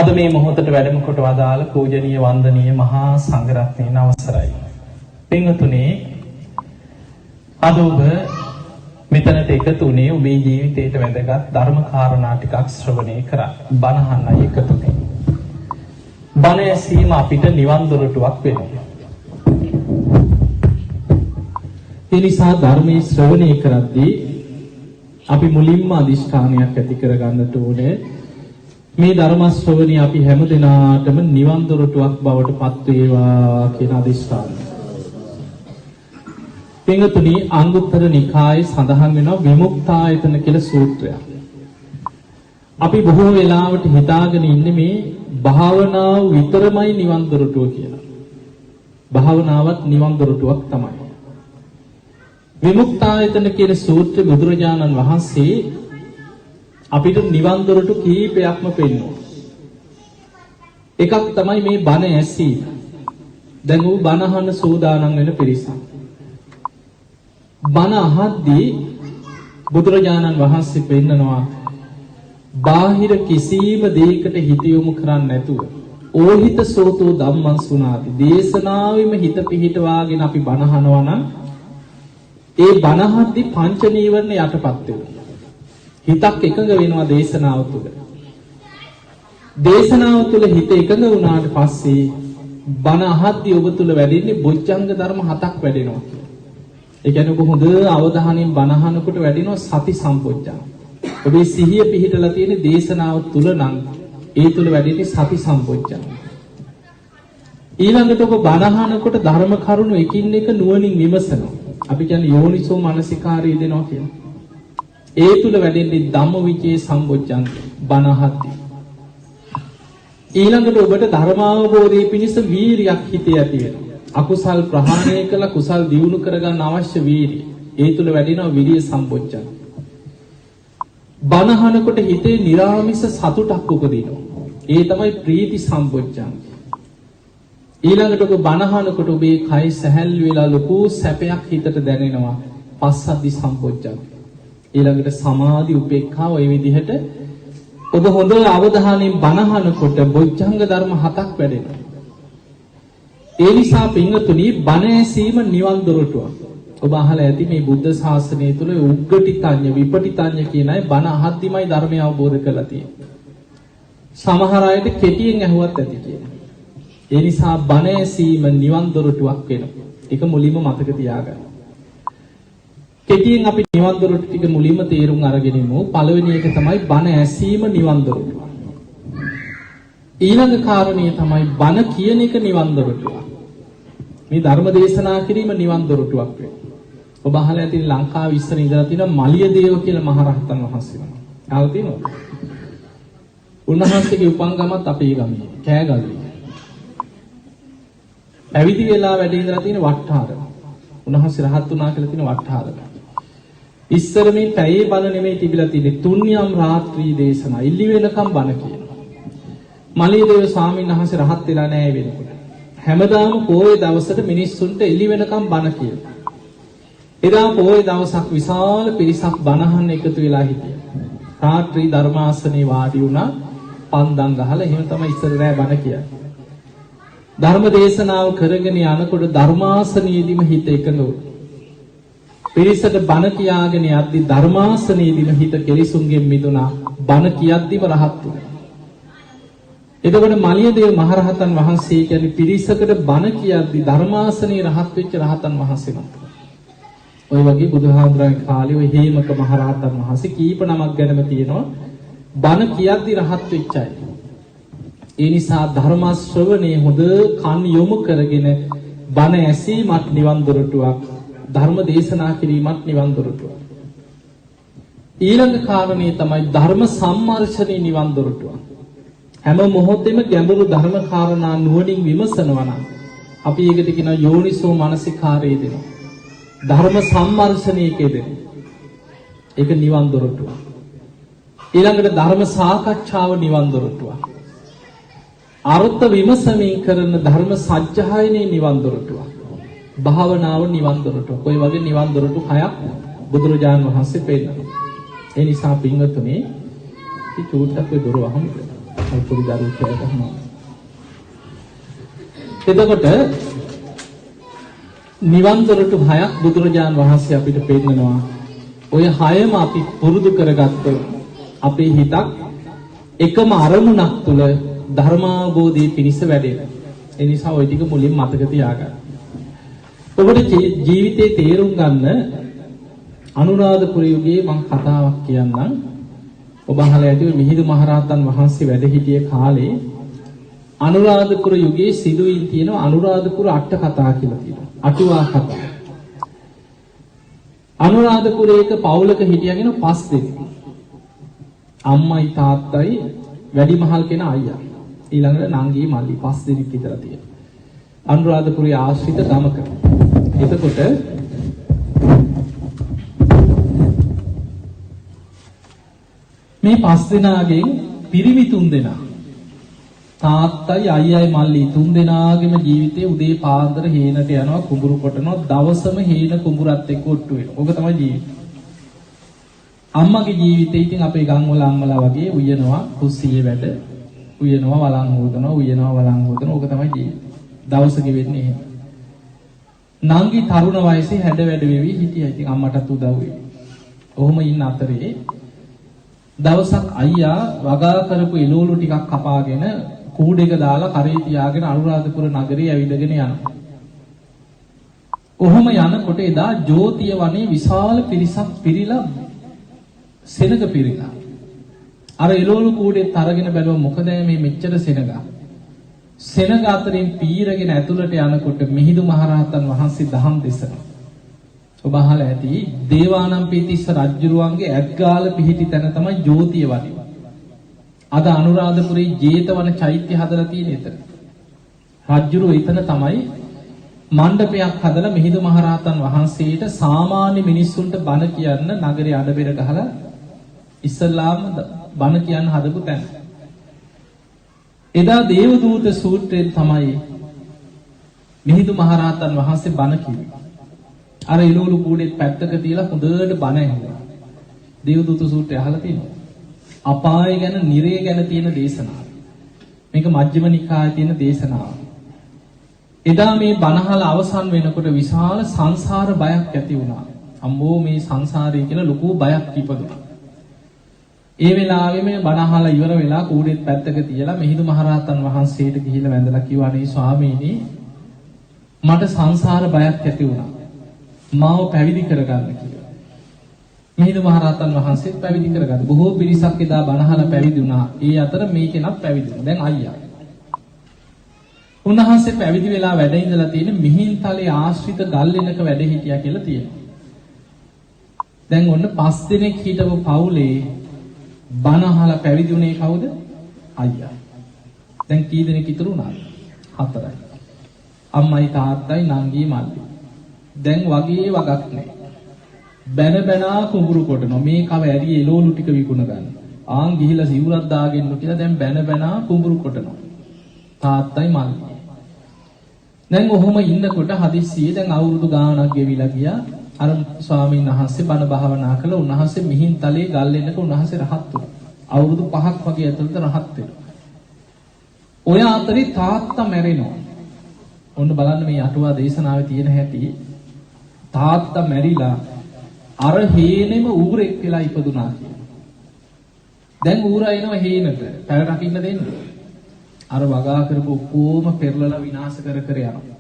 අද මේ මොහොතට වැඩම කොට වදාළ පූජනීය වන්දනීය මහා සංඝරත්නයන් අවසරයි. පින්වතුනි, අද ඔබ මෙතනට එකතු වුණේ ඔබේ ජීවිතයට වැදගත් ධර්ම කාරණා ටිකක් ශ්‍රවණය කරා. බණ අහන්නයි එකතු වුණේ. බණ ඇසීම අපිට නිවන් දොරටුවක් වෙනවා. ඒ නිසා ධර්මයේ ශ්‍රවණය කරද්දී අපි මුලින්ම අදිෂ්ඨානයක් ඇති කරගන්නට ඕනේ. මේ ධර්ම ශ්‍රවණي අපි හැම දිනාටම නිවන් දොරටුවක් බවට පත් වේවා කියන අදිෂ්ඨානය. පින්වතුනි, අංගුත්තර නිකායේ සඳහන් වෙනවා විමුක්තායතන කියලා සූත්‍රයක්. අපි බොහෝ වෙලාවට හිතාගෙන ඉන්නේ මේ භාවනාව විතරමයි නිවන් දොරටුව කියලා. භාවනාවත් නිවන් දොරටුවක් තමයි. විමුක්තායතන කියන සූත්‍රය බුදුරජාණන් වහන්සේ අපිට නිවන් දොරටු කීපයක්ම පෙන්වනවා. එකක් තමයි මේ බණ ඇසීම. දැන් ඔබ බණ අහන්න සූදානම් වෙන පිරිසක්. බණ අහද්දී බුදුරජාණන් වහන්සේ පෙන්නනවා බාහිර කිසිම දෙයකට හිත යොමු කරන්නේ නැතුව ඕහිත සෝතෝ ධම්මං සුනාති. දේශනාවෙම හිත පිහිටවාගෙන අපි බණ අහනවා නම් ඒ බණ අහද්දී පංච නීවරණ යටපත් වෙනවා. හිතක් එකඟ වෙනවා දේශනාව තුළ. දේශනාව තුළ හිත එකඟ වුණාට පස්සේ බණ අහද්දී ඔබ තුළ වැඩෙන්නේ බොජ්ජංග ධර්ම 7ක් වැඩෙනවා. ඒ කියන්නේ ඔබ හොඳ අවධානයෙන් බණ අහනකොට වැඩෙනවා සති සම්පොච්චංග. ඔබේ සිහිය පිහිටලා තියෙන දේශනාව තුළ නම් ඒ තුළ වැඩෙන්නේ සති සම්පොච්චංග. ඊළඟට ඔබ බණ අහනකොට ධර්ම කරුණු එකින් එක නුවණින් විමසනවා. අපි කියන්නේ යෝනිසෝ මනසිකාරය දෙනවා කියලා. ඒ තුල වැඩෙන්නේ ධම්මවිචේ සම්බොජ්ජංග බණ අහද්දී. ඊළඟට ඔබට ධර්මාවබෝධයේ පිණිස වීරියක් හිතේ ඇති වෙනවා. අකුසල් ප්‍රහාණය කළ කුසල් දියුණු කරගන්න අවශ්‍ය වීරිය. ඒ තුල වැඩෙනවා විරිය සම්බොජ්ජංග. බණ අහනකොට හිතේ නිරාමිස සතුටක් උපදිනවා. ඒ තමයි ප්‍රීති සම්බොජ්ජංග. ඊළඟට ඔබ බණ අහනකොට ඔබේ කය සැහැල්ලු වෙලා ලොකු සැපයක් හිතට දැනෙනවා. පස්සද්ධි සම්බොජ්ජංග. ඊළඟට සමාධි උපේක්ඛාව ওই විදිහට ඔබ හොඳ අවධානයෙන් බණ අහනකොට බොජ්ජංග ධර්ම 7ක් වැඩෙනවා. ඒ නිසා පින්වතුනි, බණ ඇසීම නිවන් දොරටුවක්. ඔබ අහලා ඇති මේ බුද්ධ ශාසනය තුල උග්ගටිතඤ්ඤ විපටිතඤ්ඤ කියන අය බණ අහද්දිමයි ධර්මය අවබෝධ කරලා තියෙන්නේ. සමහර අයට කෙටියෙන් ඇහුවත් ඇති කියනවා. ඒ නිසා බණ ඇසීම නිවන් දොරටුවක් වෙනවා. ඒක මුලින්ම මතක තියාගන්න. කෙටියෙන් අපි නිවන් දොරටු ටික මුලින්ම තේරුම් අරගෙන ඉමු. පළවෙනි එක තමයි බණ ඇසීම නිවන් දොරටුව. ඊළඟ කාරණේ තමයි බණ කියන එක නිවන් දොරටුව. මේ ධර්ම දේශනා කිරීම නිවන් දොරටුවක් වෙනවා. ඔබ අහලා ඇති ලංකාවේ ඉස්සර ඉඳලා තියෙන මලියදේව කියලා මහරහතන් වහන්සේ නමක්. අහලා තියෙනවද? උන්වහන්සේගේ උපංගමත් අපේ ගමේ කෑගල්ලේ. පැවිදි වෙලා වැඩ ඉඳලා තියෙන වට්ටාර. උන්වහන්සේ රහත් වුණා කියලා තියෙන වට්ටාර. ඉස්සර මේ පැයේ බණ නෙමෙයි තිබිලා තියෙන්නේ තුන්යම් රාත්‍රී දේශනා. ඉල්ලි වෙනකම් බණ කියනවා. මලියදේව ස්වාමීන් වහන්සේ රහත් වෙලා නැහැ වෙනකොට. හැමදාම පොයේ දවසට මිනිස්සුන්ට ඉල්ලි වෙනකම් බණ කියනවා. එදා පොයේ දවසක් විශාල පිරිසක් බණ අහන්න එකතු වෙලා හිටියා. රාත්‍රී ධර්මාසනේ වාඩි වුණා. පන්දම් ගහලා එහෙම තමයි ඉස්සර රෑ බණ කියන්නේ. ධර්ම දේශනාව කරගෙන යනකොට ධර්මාසනයේදීම හිත එකඟ වුණා. පිරිසට බණ කියාගෙන යද්දී ධර්මාසනයේදීම හිත කෙලිසුන්ගෙන් මිදුණා. බණ කියද්දීම රහත් වුණා. එතකොට මලියදේව මහරහතන් වහන්සේ කියන්නේ පිරිසකට බණ කියද්දී ධර්මාසනයේ රහත් වෙච්ච රහතන් වහන්සේ නම. ඔය වගේ බුදුහාමුදුරන්ගේ කාලේ ඔය හේමක මහරහතන් වහන්සේ කීප නමක් ගැනම තියෙනවා. බණ කියද්දී රහත් වෙච්ච අය. ඒ නිසා ධර්ම ශ්‍රවණේ හොඳ කන් යොමු කරගෙන බණ ඇසීමත් නිවන් දොරටුවක්. ධර්ම දේශනා කිරීමත් නිවන් දොරටුවක්. ඊළඟ කාරණේ තමයි ධර්ම සම්මර්ෂණේ නිවන් දොරටුවක්. හැම මොහොතෙම ගැඹුරු ධර්ම කාරණා නුවණින් විමසනවා නම් අපි ඒකට කියනවා යෝනිසෝ මනසිකාරය දෙනවා. ධර්ම සම්මර්ෂණයක දෙනවා. ඒක නිවන් දොරටුවක්. ඊළඟට ධර්ම සාකච්ඡාව නිවන් දොරටුවක්. අර්ථ විමසමින් කරන ධර්ම සත්‍යයනේ නිවන් දොරටුවක්. භාවනාව නිවන් දොරටුවක්. ඔය වගේ නිවන් දොරටු 6ක් බුදුරජාණන් වහන්සේ පෙන්නනවා. ඒ නිසා පින්වතුනි, මේ චූට්ටක් ඔය දොර වහමු. පොඩි දරුවෙක් කියලා. එතකොට නිවන් දොරටු 6ක් බුදුරජාන් වහන්සේ අපිට පෙන්නනවා. ඔය 6ම අපි පුරුදු කරගත්තොත් අපේ හිතක් එකම අරමුණක් තුල ධර්මාභෝධයේ පිණිස වැඩෙනවා. ඒ නිසා ওই ටික මුලින් මතක තියාගන්න. ඔබට ජීවිතේ තේරුම් ගන්න අනුරාධපුර යුගයේ මම කතාවක් කියන්නම්. ඔබ අහලා ඇති මිහිඳු මහරහතන් වහන්සේ වැඩ සිටිය කාලේ අනුරාධපුර යුගයේ සිදුවීම් තියෙනවා. අනුරාධපුර අට කතා කියලා තියෙනවා. අටුවා කතා. අනුරාධපුරයක පවුලක හිටියගෙන 5 දෙනෙක්. අම්මයි තාත්තයි වැඩිමහල් කෙනා අයියා. ඊළඟට නංගි මල්ලි 5 දෙනෙක් විතර තියෙනවා. අනුරාධපුරයේ ආශ්‍රිත ගමක. එතකොට මේ 5 දෙනාගෙන් පිරිමි 3 දෙනා තාත්තයි අයියයි මල්ලි 3 දෙනාගේම ජීවිතේ උදේ පාන්දර හේනට යනවා කුඹුරු කොටනවා දවසම හේන කුඹුරත් එක්ක ඔට්ටු වෙනවා. ඕක තමයි ජීවිතේ. අම්මගේ ජීවිතේ ඉතින් අපේ ගම්වල අම්මලා වගේ උයනවා කුස්සියේ වැඩ උයනවා වලං හොදනවා උයනවා වලං හොදනවා. ඕක තමයි ජීවිතේ. දවස ගෙවෙන්නේ එහෙම. නංගි තරුණ වයසේ හැඩ වැඩ වෙවි හිටියා. ඉතින් අම්මටත් උදව් වෙයි. ඔහොම ඉන්න අතරේ දවසක් අයියා වගා කරපු එළවලු ටිකක් කපාගෙන කූඩේක දාලා කරේ තියාගෙන අනුරාධපුර නගරේ ඇවිදගෙන යනවා. ඔහොම යනකොට එදා ජෝතිය වනේ විශාල පිරිසක් පිරිලා සෙනග පිරිලා. අර එළවලු කූඩේත් අරගෙන බැලුවා මොකද මේ මෙච්චර සෙනග. සෙනග අතරින් පීරගෙන ඇතුළට යනකොට මිහිඳු මහරහතන් වහන්සේ දහම් දෙසනවා. ඔබ අහලා ඇති දේවානම්පියතිස්ස රජුරුවන්ගේ ඇත්ගාල පිහිටි තැන තමයි ජෝතිය වනේ. අද අනුරාධපුරේ ජේතවන චෛත්‍ය හදලා තියෙන එතන. රජුරුව එතන තමයි මණ්ඩපයක් හදලා මිහිඳු මහරහතන් වහන්සේට සාමාන්‍ය මිනිස්සුන්ට බණ කියන්න නගරේ අඩබෙර ගහලා ඉස්ලාම බණ කියන්න හදපු තැන. එදා දේවදූත සූත්‍රයෙන් තමයි මිහිඳු මහරහතන් වහන්සේ බණ කිව්වේ. අර එළවලු කූඩේත් පැත්තක තියලා හොඳට බණ ඇහුවා. දේවදූත සූත්‍රය අහලා තියෙනවා. අපාය ගැන, නිරය ගැන තියෙන දේශනාව. මේක මජ්ක්‍ධිම නිකායේ තියෙන දේශනාව. එදා මේ බණහල අවසන් වෙනකොට විශාල සංසාර බයක් ඇති වුණා. අම්මෝ මේ සංසාරය කියලා ලොකු බයක් ඉපදුණා. ඒ වෙලාවේ මේ බණහල ඉවර වෙලා කූඩේත් පැත්තක තියලා මිහිඳු මහරහතන් වහන්සේට ගිහිල්ලා වැඳලා කිව්වා නේ ස්වාමීනි මට සංසාර බයක් ඇති වුණා. මාව පැවිදි කරගන්න කියලා. මිහිඳු මහරහතන් වහන්සේත් පැවිදි කරගත්තා. බොහෝ පිරිසක් එදා බණහල පැවිදි වුණා. ඒ අතර මේ කෙනත් පැවිදි වුණා. දැන් අයියා. උන්වහන්සේ පැවිදි වෙලා වැඩ ඉඳලා තියෙන මිහින්තලේ ආශ්‍රිත ගල්ලෙනක වැඩ හිටියා කියලා තියෙනවා. දැන් ඔන්න 5 දිනක් හිටපු පවුලේ බණහල පැවිදි වුණේ කවුද? අයියා. දැන් කී දෙනෙක් ඉතුරු වුණාද? 4යි. අම්මයි තාත්තයි නංගි මල්ලි. දැන් වගේ වගක් නැහැ. බැන බැනා කුඹුරු කොටනවා. මේ කව ඇරි එළවලු ටික විකුණ ගන්න. ආන් ගිහිලා සිවුරක් දාගෙන කියලා දැන් බැන බැනා කුඹුරු කොටනවා. තාත්තයි මල්ලි. දැන් ඔහොම ඉන්නකොට හදිස්සියේ දැන් අවුරුදු ගාණක් ගෙවිලා ගියා. අර ස්වාමීන් වහන්සේ බණ භාවනා කළා. උන්වහන්සේ මිහින්තලේ ගල් එන්නක උන්වහන්සේ රහත් වුණා. අවුරුදු 5ක් වගේ ඇතුළත රහත් වෙනවා. ඔය අතරේ තාත්තා මැරෙනවා. ඔන්න බලන්න මේ අටුවා දේශනාවේ තියෙන හැටි. තාත්තා මැරිලා අර හේනෙම ඌරෙක් වෙලා ඉපදුනා කියලා. දැන් ඌරා එනවා හේනට. පැය රකින්න දෙන්න. අර වගා කරපු ඔක්කොම පෙරලලා විනාශ කර කර යනවා.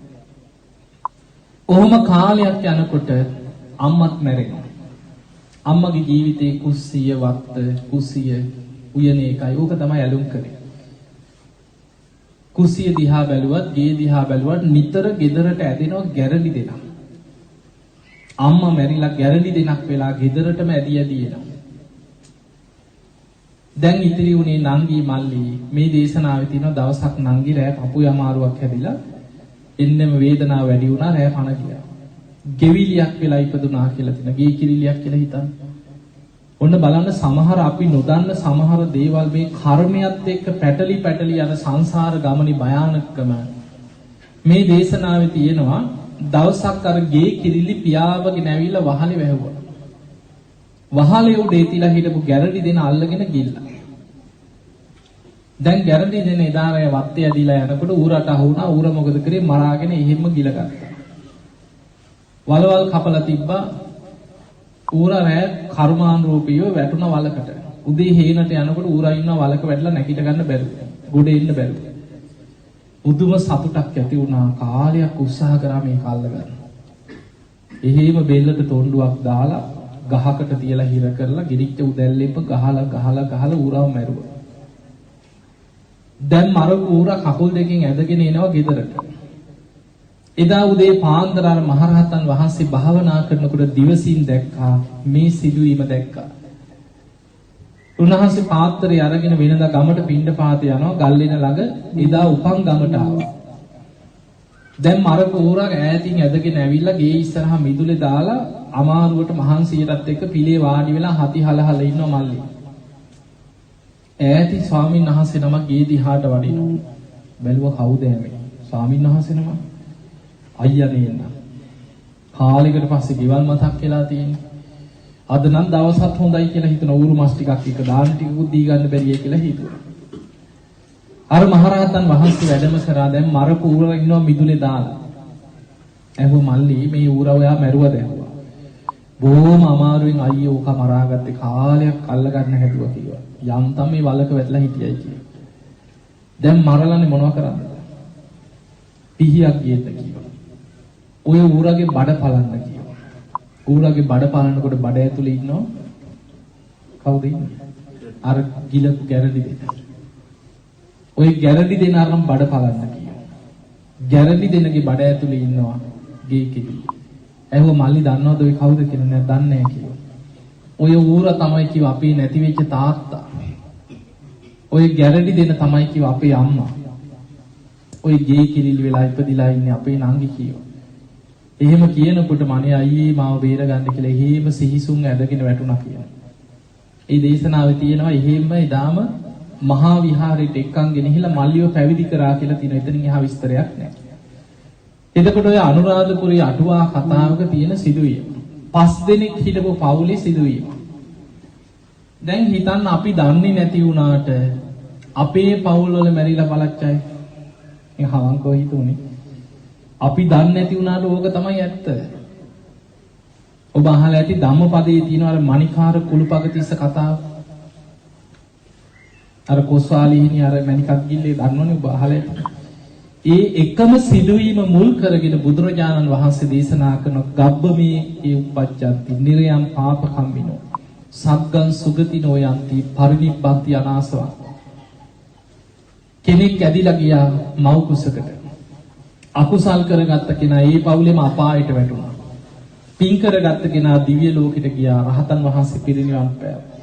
ඔහොම කාලයක් යනකොට අම්මත් මැරෙනවා. අම්මගේ ජීවිතේ කුස්සිය වත්ත කුස්සිය උයන එකයි. ඕක තමයි ඇලුම් කරේ. කුස්සිය දිහා බැලුවත්, ගේ දිහා බැලුවත් නිතර ගෙදරට ඇදෙනවා ගැරලි දෙනක්. අම්මා මැරිලා ගැරලි දෙනක් වෙලා ගෙදරටම ඇදී ඇදී එනවා. දැන් ඉතිරි උනේ නංගි මල්ලි. මේ දේශනාවේ තියෙන දවසක් නංගි රෑ පපු යමාරුවක් හැදිලා එන්නෙම වේදනාව වැඩි වුණා රෑ පණ ගියා. ගෙවිලියක් වෙලා ඉපදුනා කියලා තියෙන. ගේ කිරිලියක් කියලා හිතන්න. ඔන්න බලන්න සමහර අපි නොදන්න සමහර දේවල් මේ කර්මයක් එක්ක පැටලි පැටලි යන සංසාර ගමනේ භයානකම මේ දේශනාවේ තියෙනවා. දවසක් අර ගේ කිරිලි පියාවගෙන ඇවිල්ලා වහලේ වැහුවා. වහලේ උඩේ තියලා හිටපු ගැරඩි දෙන අල්ලගෙන ගිල්ලා. දැන් ගැරන්ටි දෙන එදාරය වත්තේ ඇදිලා යනකොට ඌරට අහු වුණා. ඌර මොකද කරේ? මරාගෙන එහෙම ගිලගත්තා. වලවල් කපලා තිබ්බා. ඌර රෑ කර්මානුරූපීව වැටුණ වලකට. උදේ හේනට යනකොට ඌරා ඉන්නවා වලක වැටලා නැගිට ගන්න බැරුව. ගොඩේ ඉන්න බැරුව. උදුම සතුටක් ඇති වුණා. කාලයක් උත්සාහ කරා මේක අල්ල ගන්න. එහෙම බෙල්ලට තොණ්ඩුවක් දාලා ගහකට තියලා හිර කරලා ගිරිච්ච උදැල්ලෙප ගහලා ඌරව මැරුවා. දැන් මරපු ඌරා කකුල් දෙකෙන් ඇදගෙන එනවා ගෙදරට. එදා උදේ පාන්දර අර මහරහතන් වහන්සේ භාවනා කරනකොට දිවසින් දැක්කා මේ සිදුවීම දැක්කා. උන්වහන්සේ පාත්‍රය අරගෙන වෙනදා ගමට පිණ්ඩපාත යනවා ගල්ලෙන ළඟ. එදා උපන් ගමට ආවා. දැන් මරපු ඌරා ඈතින් ඇදගෙන ඇවිල්ලා ගේ ඉස්සරහා මිදුලේ දාලා අමාරුවට මහන්සියටත් එක්ක පිළේ වාඩි වෙලා හති හලහල ඉන්නවා මල්ලි. ඈති ස්වාමීන් වහන්සේ නමක් ගේ දිහාට වඩිනවා. බැලුවා කවුද මේ? ස්වාමීන් වහන්සේ නම. අයියා නේන්න. කාලෙකට පස්සේ ගෙවල් මතක් වෙලා තියෙන්නේ. අද නම් දවසත් හොඳයි කියලා හිතන ඌරු මස් ටිකක් එක දාන ටිකකුත් දී ගන්න බැරිය කියලා හිතුවා. අර මහරහතන් වහන්සේ වැඩම කරා දැන් මරපු ඌරා ඉන්නවා මිදුලේ දාලා. ඇහුව මල්ලි මේ ඌරා ඔයා මැරුවද ඇහුවා. බොහොම අමාරුවෙන් අයියෝ ඔක මරාගත්තේ කාලයක් අල්ල ගන්න හැදුවා කිව්වා. යන්තම් මේ වලක වැටලා හිටියයි කියලා. දැන් මරලානේ මොනව කරන්නද? පිහියක් ගියෙත් කිව්වා. ඔය ඌරගේ බඩ පලන්න කිව්වා. ඌරගේ බඩ පලනකොට බඩ ඇතුලේ ඉන්නව කවුද ඉන්නේ? අර ගිලපු ගැරඩි දෙන්න. ඔය ගැරඩි දෙන අරන් බඩ පලන්න කිව්වා. ගැරඩි දෙනගේ බඩ ඇතුලේ ඉන්නවා ගේ කෙටි. ඇහුව මල්ලි දන්නවද ඔය කවුද කියලා? නෑ දන්නේ නෑ කිව්වා. ඔය ඌරා තමයි කිව්ව අපේ නැති වෙච්ච තාත්තා. ඔය ගැරඩි දෙන තමයි කිව්ව අපේ අම්මා. ඔය ගේ කිරිලි වෙලා ඉපදිලා ඉන්නේ අපේ නංගි කිව්වා. එහෙම කියනකොට මනේ අයියේ මාව බේර ගන්න කියලා එහෙම සිහිසුන් ඇදගෙන වැටුණා කියලා. ඒ දේශනාවේ තියෙනවා එහෙම එදාම මහා විහාරයට එක්කන් ගෙනහිලා මල්ලිව පැවිදි කරා කියලා තියෙන. එතනින් එහා විස්තරයක් නැහැ. එතකොට ඔය අනුරාධපුරයේ අටුවා කතාවක තියෙන සිදුවීම. 5 දෙනෙක් හිටපු පවුලේ සිදුවීම. දැන් හිතන්න අපි දන්නේ නැති වුණාට අපේ පවුල් වල මැරිලා පළච්චයි. මේ හවංකෝ හිතුනේ. අපි දන්නේ නැති වුණාට ඕක තමයි ඇත්ත. ඔබ අහලා ඇති ධම්මපදයේ තියෙන අර මණිකාර කුළුපගතිස්ස කතාව. අර කොස්වාලීහිනි අර මණිකක් ගිල්ලේ දන්නවනේ ඔබ අහලා ඇති. ඒ එකම සිදුවීම මුල් කරගෙන බුදුරජාණන් වහන්සේ දේශනා කරන ගබ්බමේ ඒ උපජ්ජන්ති නිරයම් පාපකම්මිනෝ සග්ගං සුගතිනෝ යන්ති පරිනිබ්බන්ති අනාසව. කෙනෙක් ඇදිලා ගියා මව් කුසකට. අකුසල් කරගත්ත කෙනා ඒ පවුලේම අපායට වැටුණා. පින් කරගත්ත කෙනා දිව්‍ය ලෝකෙට ගියා. රහතන් වහන්සේ පිරිනිවන් පෑවා.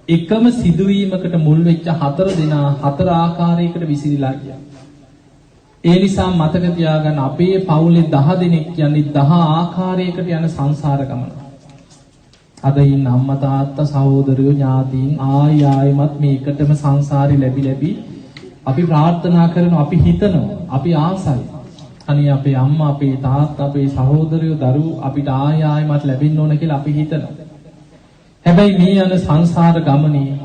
එකම සිදුවීමකට මුල් වෙච්ච 4 දෙනා 4 ආකාරයකට විසිරීලා ගියා. ඒ නිසා මතක තියාගන්න අපේ පවුලේ 10 දෙනෙක් කියන්නේ 10 ආකාරයකට යන සංසාර ගමන. අද ඉන්න අම්මා තාත්තා සහෝදරයෝ ඥාතීන් ආයෙමත් මේකටම සංසාරي ලැබි අපි ප්‍රාර්ථනා කරනවා, අපි හිතනවා, අපි ආසයි. අනේ අපේ අම්මා, අපේ තාත්තා, අපේ සහෝදරයෝ දරුවෝ අපිට ආයෙමත් ලැබෙන්න ඕන කියලා අපි හිතනවා. හැබැයි මේ යන සංසාර ගමනේ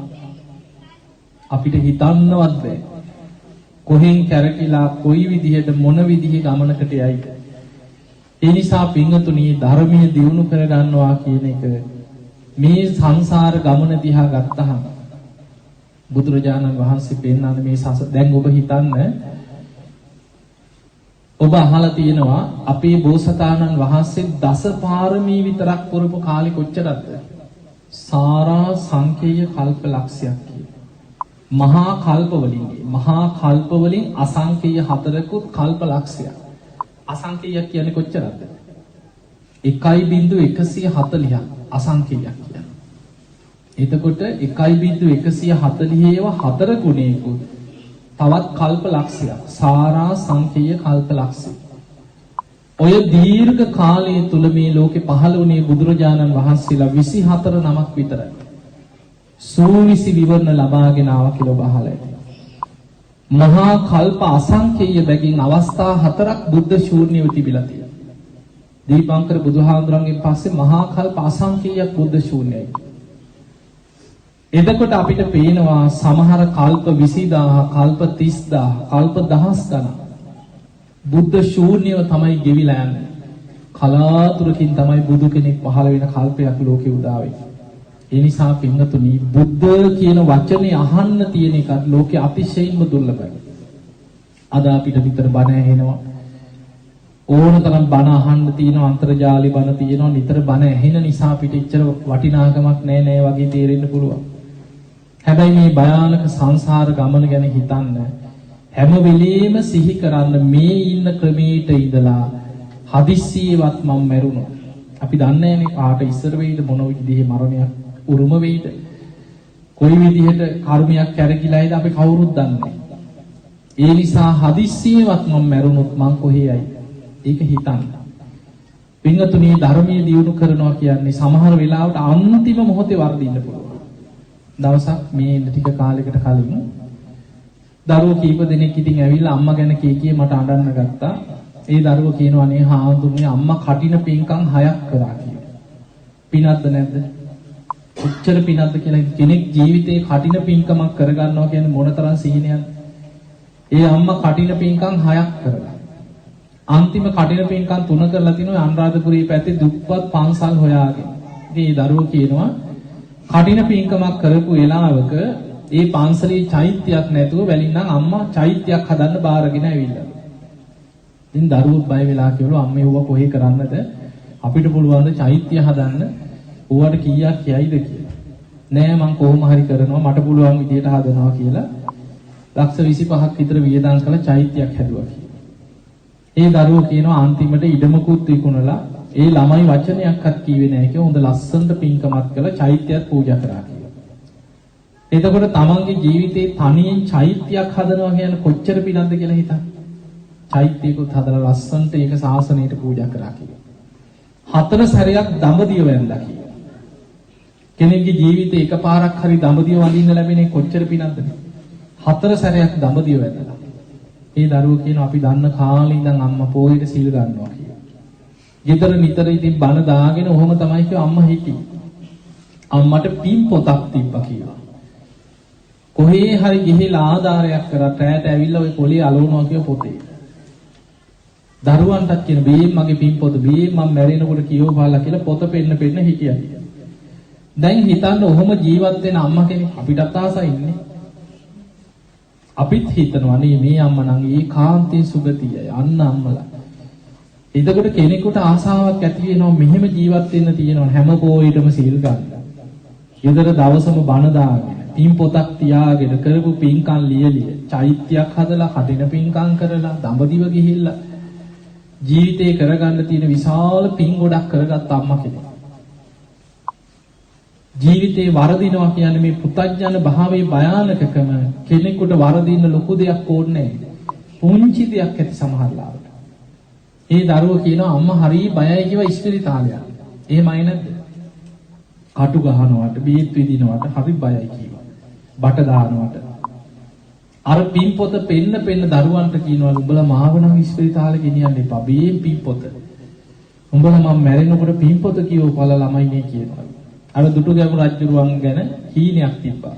අපිට හිතන්නවත් බැහැ. කොහෙන් කැරකිලා කොයි විදිහට මොන විදිහේ ගමනකට යයිද? ඒ නිසා පින්වතුනි ධර්මයේ දියුණු කර ගන්නවා කියන එක මේ සංසාර ගමන දිහා ගත්තහම බුදුරජාණන් වහන්සේ පෙන්නන මේ දැන් ඔබ හිතන්න ඔබ අහලා තියෙනවා අපේ බෝසතාණන් වහන්සේ දස පාරමී විතරක් පුරපු කාලේ කොච්චරද? සාරා සංකේය කල්ප ලක්ෂයක් කියන. මහා කල්ප වලින් අසංකේය 4කුත් කල්ප ලක්ෂයක්. අසංකේයයක් කියන්නේ කොච්චරද? 1.140ක් අසංකේයයක් කියන්නේ. එතකොට 1.140 ඒවා 4 ගුණයකුත් තවත් කල්ප ලක්ෂයක්. සාරා සංකේය කල්ප ලක්ෂය. ඔය දීර්ඝ කාලය තුල මේ ලෝකේ පහළ වුණේ බුදුරජාණන් වහන්සේලා 24 නමක් විතරයි. සූවිසි විවරණ ලබාගෙන ආවා කියලා ඔබ අහලා ඇති. මහා කල්ප අසංකේය බැගින් අවස්ථා 4ක් බුද්ධ ශූන්‍යව තිබිලා තියෙනවා. දීපංකර බුදුහාමුදුරන්ගෙන් පස්සේ මහා කල්ප අසංකේයයක් බුද්ධ ශූන්‍යයි. එතකොට අපිට පේනවා සමහර කල්ප 20000 කල්ප 30000 කල්ප දහස් ගණන් බුද්ධ ශූන්‍යව තමයි ගෙවිලා යන්නේ. කලාතුරකින් තමයි බුදු කෙනෙක් පහළ වෙන කල්පයක් ලෝකේ උදා වෙන්නේ. ඒ නිසා පින්වතුනි බුද්ධ කියන වචනේ අහන්න තියෙන එකත් ලෝකේ අතිශයින්ම දුර්ලභයි. අද අපිට විතර බණ ඇහෙනවා. ඕනතරම් බණ අහන්න තියෙනවා, අන්තර්ජාලේ බණ තියෙනවා. නිතර බණ ඇහෙන නිසා අපිට ඉච්චර වටිනාකමක් නෑ වගේ තේරෙන්න පුළුවන්. හැබැයි මේ භයානක සංසාර ගමන ගැන හිතන්න හැම වෙලෙම සිහි කරන්න මේ ඉන්න ක්‍රමයට ඉඳලා හදිස්සියවත් මම මැරුණා. අපි දන්නේ නැනේ කාට ඉස්සර වෙයිද මොන විදිහේ මරණයක් උරුම වෙයිද? කොයි විදිහට කර්මයක් කැරකිලායිද අපි කවුරුත් දන්නේ. ඒ නිසා හදිස්සියවත් මම මැරුණොත් මං කොහේ යයි? ඒක හිතන්න. පින්වතුනි ධර්මයේ දියුණු කරනවා කියන්නේ සමහර වෙලාවට අන්තිම මොහොතේ වර්ධින්න පුළුවන්. දවසක් මේ ටික කාලයකට කලින් දරුවෝ කීප දෙනෙක් ඉතින් ඇවිල්ලා අම්මා ගැන කී මට අඬන්න ගත්තා. ඒ දරුවෝ කියනවා නේ හාමුදුරනේ අම්මා කටින පින්කම් 6ක් කරා කියලා. පිනක්ද නැද්ද? කොච්චර පිනක්ද කියලා කෙනෙක් ජීවිතේ කටින පින්කමක් කරගන්නවා කියන්නේ මොනතරම් සිහිනයක්ද? ඒ අම්මා කටින පින්කම් 6ක් කරලා. අන්තිම කටින පින්කම් 3 කරලා තිනවා අනුරාධපුරයේ පැත්තේ දුප්පත් පන්සල් හොයාගෙන. ඉතින් ඒ දරුවෝ කියනවා කටින පින්කමක් කරපු වෙලාවක ඒ පන්සලේ චෛත්‍යයක් නැතුව වැලින්නම් අම්මා චෛත්‍යයක් හදන්න බාරගෙන ඇවිල්ලා. ඉතින් දරුවෝ බය වෙලා කියවලු අම්මේ ඌව කොහේ කරන්නද? අපිට පුළුවන් ද චෛත්‍ය හදන්න? ඌවට කීයක් කියයිද කියලා. නෑ මං කොහොම හරි කරනවා මට පුළුවන් විදියට හදනවා කියලා ලක්ෂ 25ක් විතර වියදම් කරලා චෛත්‍යයක් හැදුවා කියලා. ඒ දරුවෝ කියනවා අන්තිමට ඉඩමකුත් විකුණලා ඒ ළමයි වචනයක්වත් කිව්වේ නැහැ කියලා හොඳ ලස්සනට පින්කමක් කළා චෛත්‍යයක් පූජා කරා කියලා. එතකොට තමන්ගේ ජීවිතේ තනියෙන් චෛත්‍යයක් හදනවා කියන්නේ කොච්චර පිනක්ද කියලා හිතන්න. චෛත්‍යයකුත් හදලා ලස්සනට ඒක සාසනයට පූජා කරා කියලා. 4 සැරයක් දඹදිව වැන්දා කියලා. කෙනෙක්ගේ ජීවිතේ එකපාරක් හරි දඹදිව වඳින්න ලැබෙන්නේ කොච්චර පිනක්ද? 4 සැරයක් දඹදිව වැන්දා. ඒ දරුවෝ කියන අපි දන්න කාලේ ඉඳන් අම්මා පොයේට සීල් ගන්නවා කියලා. ගෙදර නිතර ඉතින් බණ දාගෙන ඔහොම තමයි කිව්ව අම්මා හිටියේ. අම්මට පින් පොතක් තිබ්බා කියලා. කොහේ හරි ගිහිලා ආදාරයක් කරා රැයට ඇවිල්ලා ওই පොලේ අලවනවා කිය පොතේ. දරුවන්ටත් කියන බේ මගේ පින් පොත බේ මම මැරෙනකොට කියවපාලා කියලා පොත පෙන්න හිටියා. දැන් හිතන්න ඔහොම ජීවත් වෙන අම්මා කෙනෙක් අපිටත් ආසයින්නේ. අපිත් හිතනවා නේ මේ අම්මා නම් ඒකාන්තේ සුගතියයි අන්න අම්මලා. එතකොට කෙනෙකුට ආසාවක් ඇති වෙනවා මෙහෙම ජීවත් වෙන්න තියෙනවා හැම පොයෙටම සීල් ගන්න. ඊදර දවසම බණ දාගෙන පින් පොතක් තියාගෙන කරපු පින්කම් ලියලිය චෛත්‍යයක් හදලා කටින පින්කම් කරලා දඹදිව ගිහිල්ලා ජීවිතේ කරගන්න තියෙන විශාල පින් ගොඩක් කරගත්ත අම්මා කෙනෙක්. ජීවිතේ වරදිනවා කියන්නේ මේ පුතඥන භාවයේ භයානකකම කෙනෙකුට වරදින්න ලොකු දෙයක් ඕනේ නැහැ. පුංචි දෙයක් ඇති සමහරලාවට. ඒ දරුවෝ කියනවා අම්මා හරි බයයි කිව්වා ඉස්පිරිතාලේ. එහෙමයි නැද්ද? කටු ගහනවට, බීත් විදිනවට හරි බයයි කිව්වා. බට දානවට. අර පින් පොත පෙන්න දරුවන්ට කියනවා උඹලා මාව නම් ඉස්පිරිතාලේ ගෙනියන්න එපා. මේ පින් පොත. උඹලා මම මැරෙනකොට පින් පොත කියවපල ළමයි නේ කියනවා. අර දුටුගැමු රජුරුවන් ගැන හීනයක් තිබ්බා.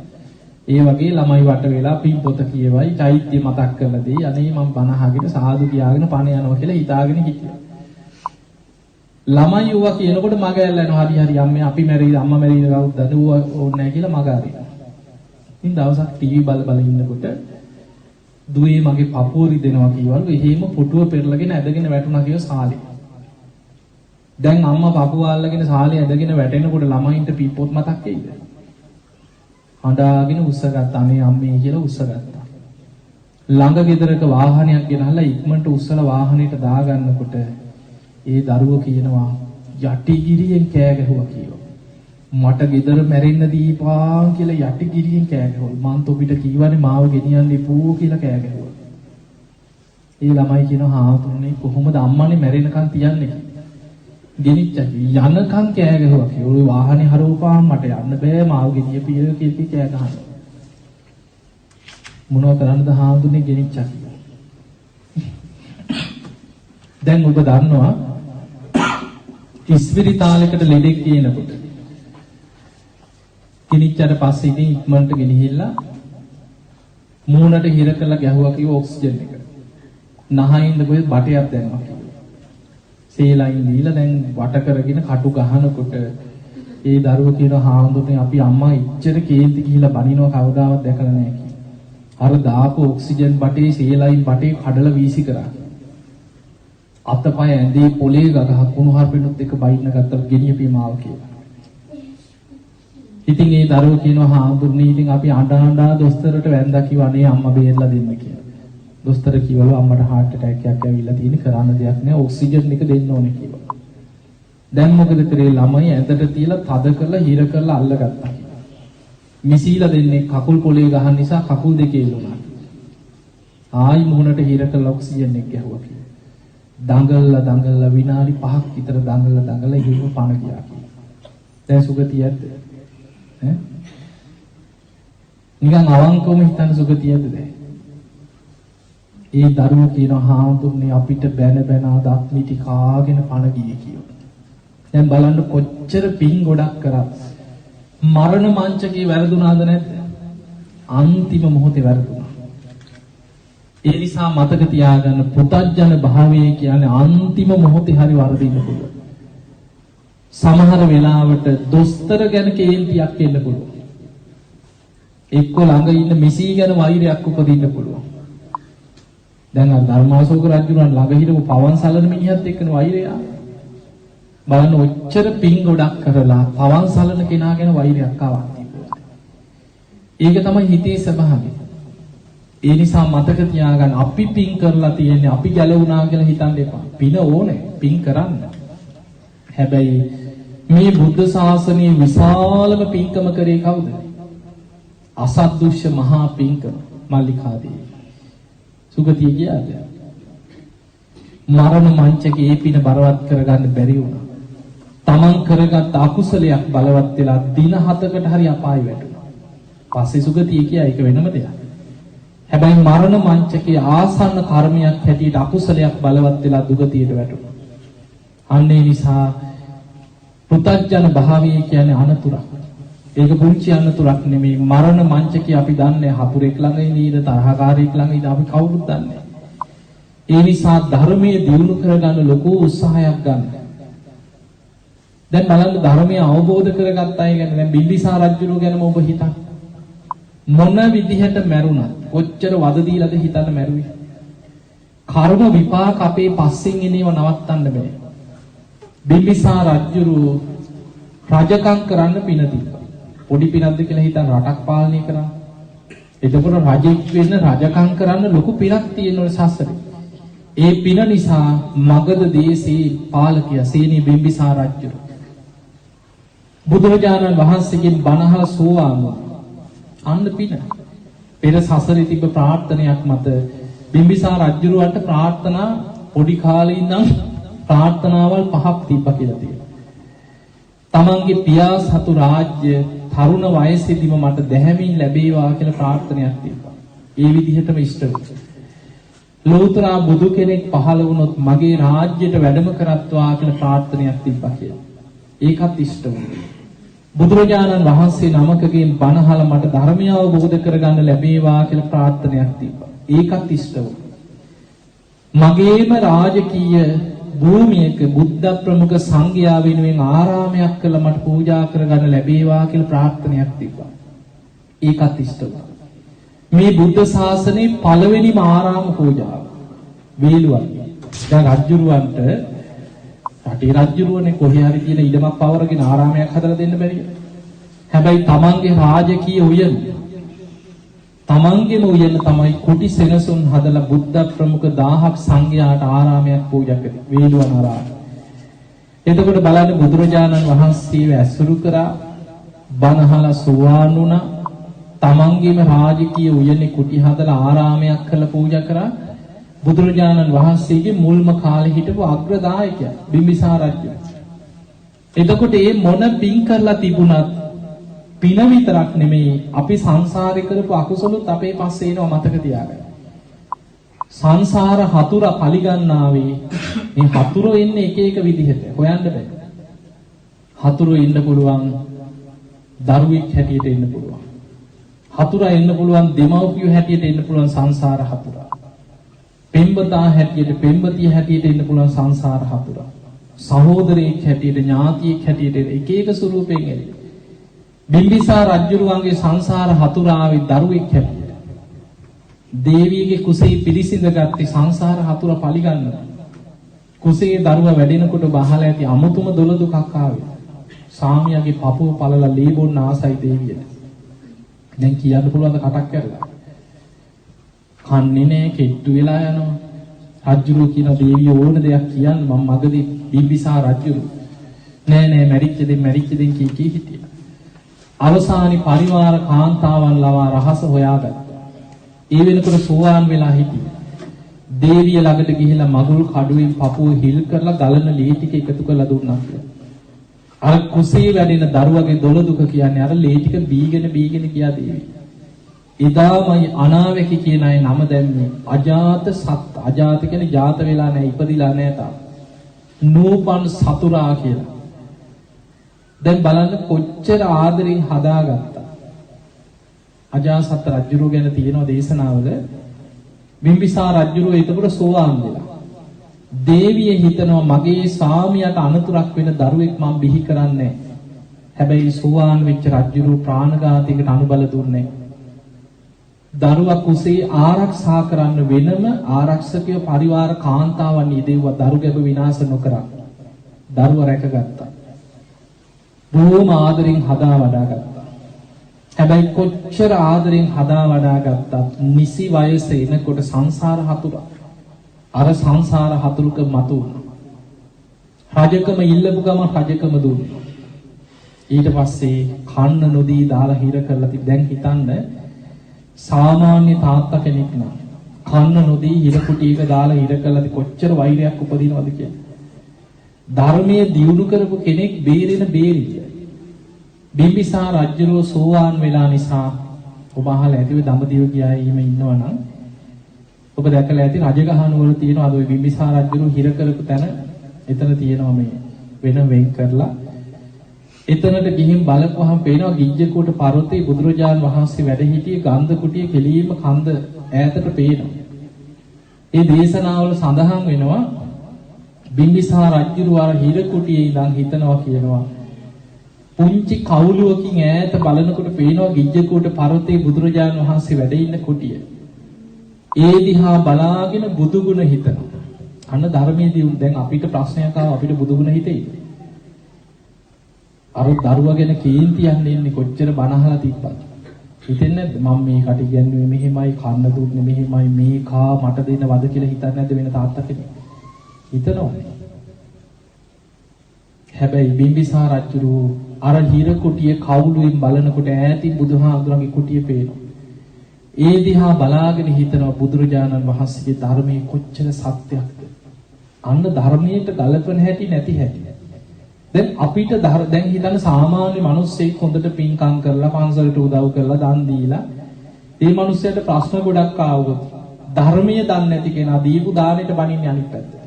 ඒ වගේ ළමයි වට වෙලා පින් පොත කියවයි, චෛත්‍ය මතක් කරලා දෙයි. අනේ මම බණ අහගෙන සාදු කියාගෙන පණ යනවා කියලා හිතාගෙන හිටියා. ළමයි ඌවා කියනකොට මග ඇල්ලනවා හරි අම්මේ අපි මැරිද අම්මා මැරිද කවුද ඌවා ඕනේ නැහැ කියලා මග අරිනවා. ඉතින් දවසක් ටීවී බල ඉන්නකොට දුවේ මගේ පපුව රිදෙනවා කියවලු. එහෙම පුටුව පෙරලගෙන ඇදගෙන වැටුණා කියව සාලේ. දැන් අම්මා පපුව අල්ලගෙන සාලේ ඇදගෙන වැටෙනකොට ළමයින්ට පීපොත් මතක් වෙයිද? හඬාගෙන උස්සගත්තා අනේ අම්මේ කියලා උස්සගත්තා. ළඟ ගෙදරක වාහනයක් ගෙනහලා ඉක්මනට උස්සලා වාහනේට දාගන්නකොට ඒ දරුවෝ කියනවා යටිගිරියෙන් කෑ ගැහුවා කියලා. මට ගෙදර මැරෙන්න දීපා කියලා යටිගිරියෙන් කෑ ගැහුවා. මං තොපිට කීවනේ මාව ගෙනියන්න එපෝ කියලා කෑ ගැහුවා. ඒ ළමයි කියනවා හාතුනේ කොහොමද අම්මානේ මැරෙනකන් තියන්නේ කියලා. ගෙනිච්චා යනකම් කෑ ගැහුවා කියලා. ওই වාහනේ හරවපාම මට යන්න බෑ මාව ගෙනියපිය කියලා කෑ ගහනවා. මොනව කරන්නද හාමුදුරනේ ගෙනිච්චා කියලා. දැන් ඔබ දන්නවා ඉස්පිරිතාලයකට ලෙඩෙක් කියනකොට කිනිච්චට පස්සේ ඉතින් ඉක්මනට ගෙනහිල්ලා මූණට හිර කරලා ගැහුවා කිව්ව ඔක්සිජන් එක. නහයින්ද කොහෙද බටයක් දැම්මා කිව්වා. සීලයින් දීලා දැන් වට කරගෙන කටු ගහනකොට ඒ දරුවෝ කියන හාමුදුරනේ අපි අම්මා ඉච්චර කේන්ති ගිහිලා බනිනවා කවදාවත් දැකලා නැහැ කිව්වා. අර දාපු ඔක්සිජන් බටේ සීලයින් බටේ කඩලා වීසි කරා. අතපය ඇඳේ පොලේ ගහ කුණු හarpෙනුත් එක බයින්න ගත්තා ගෙනියපී මාව කියලා. ඉතින් ඒ දරුවෝ කියනවා හාමුදුරනේ ඉතින් අපි අඬා දොස්තරට වැන්දා කිව්වා අනේ අම්මා බේරලා දෙන්න කියලා. දොස්තර කිව්වලු අම්මට heart attack එකක් ඇවිල්ලා තියෙන කරන්න දෙයක් නෑ ඔක්සිජන් එක දෙන්න ඕනේ කිව්වා. දැන් මොකද කරේ ළමයි ඇඳට තියලා තද කරලා හිර කරලා අල්ලගත්තා. මිසීලා දෙන්නේ කකුල් පොලේ ගහන නිසා කකුල් දෙකේ ඉලුණා. ආයි මුහුණට හිර කරලා ඔක්සිජන් එක ගැහුවා කිව්වා. දඟලලා විනාඩි 5ක් විතර දඟලලා ඉහිම පණ ගියා කිව්වා. දැන් සුගතියද? ඈ? නිකන් අවංකවම හිතන සුගතියද දැන්? ඒ දරුවෝ කියනවා හාමුදුරනේ අපිට බැන ආදත් මිටි කාගෙන පණ ගියේ කියලා. දැන් බලන්න කොච්චර පිං ගොඩක් කරත් මරණ මංචකේ වැරදුනාද නැද්ද? අන්තිම මොහොතේ වැරදුනා. ඒ නිසා මතක තියාගන්න පුතඥ භාවය කියන්නේ අන්තිම මොහොතේ හරි වරදින්න පුළුවන්. සමහර වෙලාවට දොස්තර ගැන කේන්තියක් එන්න පුළුවන්. එක්ක ළඟ ඉන්න මිසී ගැන වෛරයක් උපදින්න පුළුවන්. දැන් අර ධර්මාශෝක රජුණන් ළඟ හිටපු පවන් සලන මිනිහත් එක්කන වෛරය බලන්න ඔච්චර පිං ගොඩක් කරලා පවන් සලන කෙනා ගැන වෛරයක් ආවා. ඒක තමයි හිතේ ස්වභාවය. ඒ නිසා මතක තියාගන්න අපි පිං කරලා තියෙන්නේ අපි ගැලවුණා කියලා හිතන්න එපා. පින ඕනේ පිං කරන්න. හැබැයි මේ බුද්ධ ශාසනයේ විශාලම පිංකම කරේ කවුද? අසද්දුෂ්‍ය මහා පිංකම මල්ලිකාදී. සුගතිය ගියාද? මරණ මංචකේ ඒ පින බරවත් කරගන්න බැරි වුණා. තමන් කරගත් අකුසලයක් බලවත් වෙලා දින 7කට හරි අපාය වැටුණා. පස්සේ සුගතිය කියා ඒක වෙනම දෙයක්. හැබැයි මරණ මංචකේ ආසන්න කර්මයක් හැටියට අකුසලයක් බලවත් වෙලා දුගතියට වැටුණා. අන්න ඒ නිසා පුතඥ භාවය කියන්නේ අනතුරක්. ඒක පුංචි අනතුරක් නෙමෙයි. මරණ මංචකේ අපි දන්නේ හතුරෙක් ළඟ ඉඳීද තරහකාරයෙක් ළඟ ඉඳ අපි කවුරුත් දන්නේ. ඒ නිසා ධර්මයේ දියුණු කරගන්න ලොකු උත්සාහයක් ගන්න. දැන් බලන්න ධර්මය අවබෝධ කරගත්ත අය ගැන දැන් බිම්බිසාර රජුගේ ගැනම ඔබ හිතන්න. මොන විදිහට මැරුණත් කොච්චර වද දීලාද හිතන්න මැරුවේ. කර්ම විපාක අපේ පස්සෙන් එනේව නවත්තන්න බෑ. බිම්බිසාර රජු රජකම් කරන්න පින තිබ්බා. පොඩි පිනක්ද කියලා හිතන් රටක් පාලනය කරා. එතකොට රජෙක් වෙන්න රජකම් කරන්න ලොකු පිනක් තියෙන ඕන සසරේ. ඒ පින නිසා මගධ දේශේ පාලකයා සේනී බිම්බිසාර රජු බුදුරජාණන් වහන්සේගෙන් බණහල සෝවාන් වුණා. අන්න පින. පෙර සසරේ තිබ්බ ප්‍රාර්ථනයක් මත බිම්බිසාර රජුරවන්ට ප්‍රාර්ථනා පොඩි කාලේ ඉඳන් ප්‍රාර්ථනාවල් 5ක් තිබ්බා කියලා තියෙනවා. තමන්ගේ පියා සතු රාජ්‍ය තරුණ වයසේදීම මට දැහැමින් ලැබේවා කියලා ප්‍රාර්ථනාවක් තිබ්බා. ඒ විදිහටම ඉෂ්ට වුණා. ලෝතර බුදු කෙනෙක් පහළ වුණොත් මගේ රාජ්‍යයට වැඩම කරත්වා කියලා ප්‍රාර්ථනාවක් තිබ්බා කියලා. ඒකත් ඉෂ්ට වුණා. බුදුරජාණන් වහන්සේ නමකගෙන් බණහල මට ධර්මය අවබෝධ කරගන්න ලැබේවා කියලා ප්‍රාර්ථනාවක් තිබ්බා. ඒකත් ඉෂ්ට වුණා. මගේම රාජකීය භූමියක බුද්ධ ප්‍රමුඛ සංඝයා වෙනුවෙන් ආරාමයක් කළා මට පූජා කරගන්න ලැබේවා කියලා ප්‍රාර්ථනාවක් තිබ්බා. ඒකත් ඉෂ්ට වුණා. මේ බුද්ධ ශාසනයේ පළවෙනිම ආරාම පූජාව වේලුවන්ගේ. දැන් රජුරවන්ට රටේ රජුරවනේ කොහේ හරි තියෙන ඉඩමක් පවරගෙන ආරාමයක් හදලා දෙන්න බැරිද? හැබැයි තමන්ගේ රාජකීය උයන තමන්ගේම උයන තමයි කුටි සෙනසුන් හදලා බුද්ධ ප්‍රමුඛ 1000ක් සංඝයාට ආරාමයක් පූජා කරේ වේලුවන් ආරාමය. එතකොට බලන්න බුදුරජාණන් වහන්සේව ඇසුරු කරා බණහලා සෝවාන් වුණා. තමන්ගේම රාජකීය උයනේ කුටි හදලා ආරාමයක් කරලා පූජා කරා. බුදුරජාණන් වහන්සේගේ මුල්ම කාලේ හිටපු අග්‍රදායකයා බිම්බිසාර රජු. එතකොට මේ මොන පින් කරලා තිබුණත් පින විතරක් නෙමෙයි අපි සංසාරේ කරපු අකුසලුත් අපේ පස්සේ එනවා මතක තියාගන්න. සංසාර හතුර පලිගන්නාවේ මේ හතුරු එන්නේ එක එක විදිහට හොයන්න බෑ. හතුරු ඉන්න පුළුවන් දරුවෙක් හැටියට එන්න පුළුවන්. හතුරා එන්න පුළුවන් දෙමව්පියෝ හැටියට එන්න පුළුවන් සංසාර හතුරා. පෙම්වතා හැටියට පෙම්වතිය හැටියට එන්න පුළුවන් සංසාර හතුරා. සහෝදරයෙක් හැටියට ඥාතියෙක් හැටියට එක එක ස්වරූපයෙන් එන්නේ. බිම්බිසාර රජුරුවන්ගේ සංසාර හතුරාවේ දරුවෙක් හැටියට. දේවියගේ කුසේ පිළිසිඳගත්තේ සංසාර හතුරා පරිගන්නවා. කුසේ දරුවා වැඩෙනකොට බහලා ඇති අමුතුම දොළ දුකක් ආවේ. සාමියාගේ පපුව පළලා ලී බොන්න ආසයි දේවියට. දැන් කියන්න පුළුවන් ද කටක් කරලා. කන්නේ නෑ කෙට්ටු වෙලා යනවා. රජුරු කියන දේවිය ඕන දෙයක් කියන්න මම මගදී බිම්බිසාර රජුරු නෑ මැරිච්ච දෙන් කී හිටියා. අවසානයේ පරිවාර කාන්තාවන් ලවා රහස හොයාගත්තා. ඒ වෙනකොට සෝවාන් වෙලා හිටියා. දේවිය ළඟට ගිහිලා මගුල් කඩුවෙන් පපුව හිල් කරලා ගලන ලී ටික එකතු කරලා දුන්නා කියලා. අර කුසේ වැඩෙන දරුවගේ දොළ දුක කියන්නේ අර ලී ටික බීගෙන කියා දේවි. එදාමයි අනාවැකි කියන අය නම දැම්මේ අජාත සත්. අජාත කියන්නේ ජාත වෙලා නැහැ ඉපදිලා නැහැ තාම. නූපන් සතුරා කියලා. දැන් බලන්න කොච්චර ආදරෙන් හදාගත්තා. අජාසත් රජුරු ගැන තියෙන දේශනාවල බිම්බිසාර රජුරු එතකොට සෝවාන් වෙලා. දේවිය හිතනවා මගේ ස්වාමියාට අනතුරක් වෙන දරුවෙක් මම බිහි කරන්නේ. හැබැයි සෝවාන් වෙච්ච රජුරු ප්‍රාණඝාතයකට අනුබල දුන්නේ. දරුවා කුසේ ආරක්ෂා කරන්න වෙනම ආරක්ෂකය පරිවාර කාන්තාවන් ඉදෙව්වා දරු ගැබ විනාශ නොකර. දරුවා රැකගත්තා. බොහොම ආදරෙන් හදා වඩා ගත්තා. හැබැයි කොච්චර ආදරෙන් හදා වඩා ගත්තත් නිසි වයස එනකොට සංසාර හතුරා අර සංසාර හතුරුක මතු වුණා. රජකම ඉල්ලපු ගම රජකම දුන්නා. ඊට පස්සේ කන්න නොදී දාලා හිර කරලා තිබ්බ. දැන් හිතන්න සාමාන්‍ය තාත්තා කෙනෙක් නම් කන්න නොදී හිර කුටියක දාලා හිර කරලා කොච්චර වෛරයක් උපදිනවද කියලා. ධර්මයේ දියුණු කරපු කෙනෙක් බේරිය. බිම්බිසාර රජුරෝ සෝවාන් වෙලා නිසා ඔබ අහලා ඇතිව දඹදිව ගියායි එහෙම ඉන්නවනම් ඔබ දැකලා ඇති රජගහ නුවර තියෙනවා අද ඔය බිම්බිසාර රජුරෝ හිර කරපු තැන එතන තියෙනවා මේ වෙන කරලා එතනට ගිහින් බලපුවහම පේනවා ගිජ්ජකෝට පර්වතයේ බුදුරජාන් වහන්සේ වැඩ සිටියේ ගන්ධ කුටිය කෙලීම කන්ද ඈතට පේනවා. ඒ දේශනාවල සඳහන් වෙනවා බිම්බිසාර රජුරෝ අර හිර කුටියේ ඉඳන් හිතනවා කියනවා පුංචි කවුලුවකින් ඈත බලනකොට පේනවා ගිජ්ජකෝට පර්වතයේ බුදුරජාන් වහන්සේ වැඩ ඉන්න කුටිය. ඒ දිහා බලාගෙන බුදුගුණ හිතනවා. අන්න ධර්මයේදී දැන් අපිට ප්‍රශ්නයක් ආව අපිට බුදුගුණ හිතෙයි. අර දරුවා ගැන කේන්තියන් ඉන්නේ කොච්චර බනහලා තිබ්බත්. හිතෙන්නේ නැද්ද මම මේ කට ඉගෙනුවේ මෙහෙමයි කන්න දුන්නේ මෙහෙමයි මේ කා මට දෙන්න වද කියලා හිතන්නේ නැද්ද වෙන තාත්තා කෙනෙක්? හිතනවා. හැබැයි බිම්බිසාර රජුරු අර හිර කුටියේ කවුළුවෙන් බලනකොට ඈතින් බුදුහාමුදුරන්ගේ කුටිය පේනවා. ඒ දිහා බලාගෙන හිතනවා බුදුරජාණන් වහන්සේගේ ධර්මයේ කොච්චර සත්‍යයක්ද. අන්න ධර්මයට ගලපන හැටි නැති හැටි. දැන් අපිට දැන් හිතන්න සාමාන්‍ය මිනිස්සෙක් හොඳට පින්කම් කරලා පන්සලට උදව් කරලා දන් දීලා ඒ මිනිස්සයාට ප්‍රශ්න ගොඩක් ආවොත් ධර්මයේ දන්නේ නැති කෙනා දීපු දානෙට බණින්නේ අනිත් පැත්තට.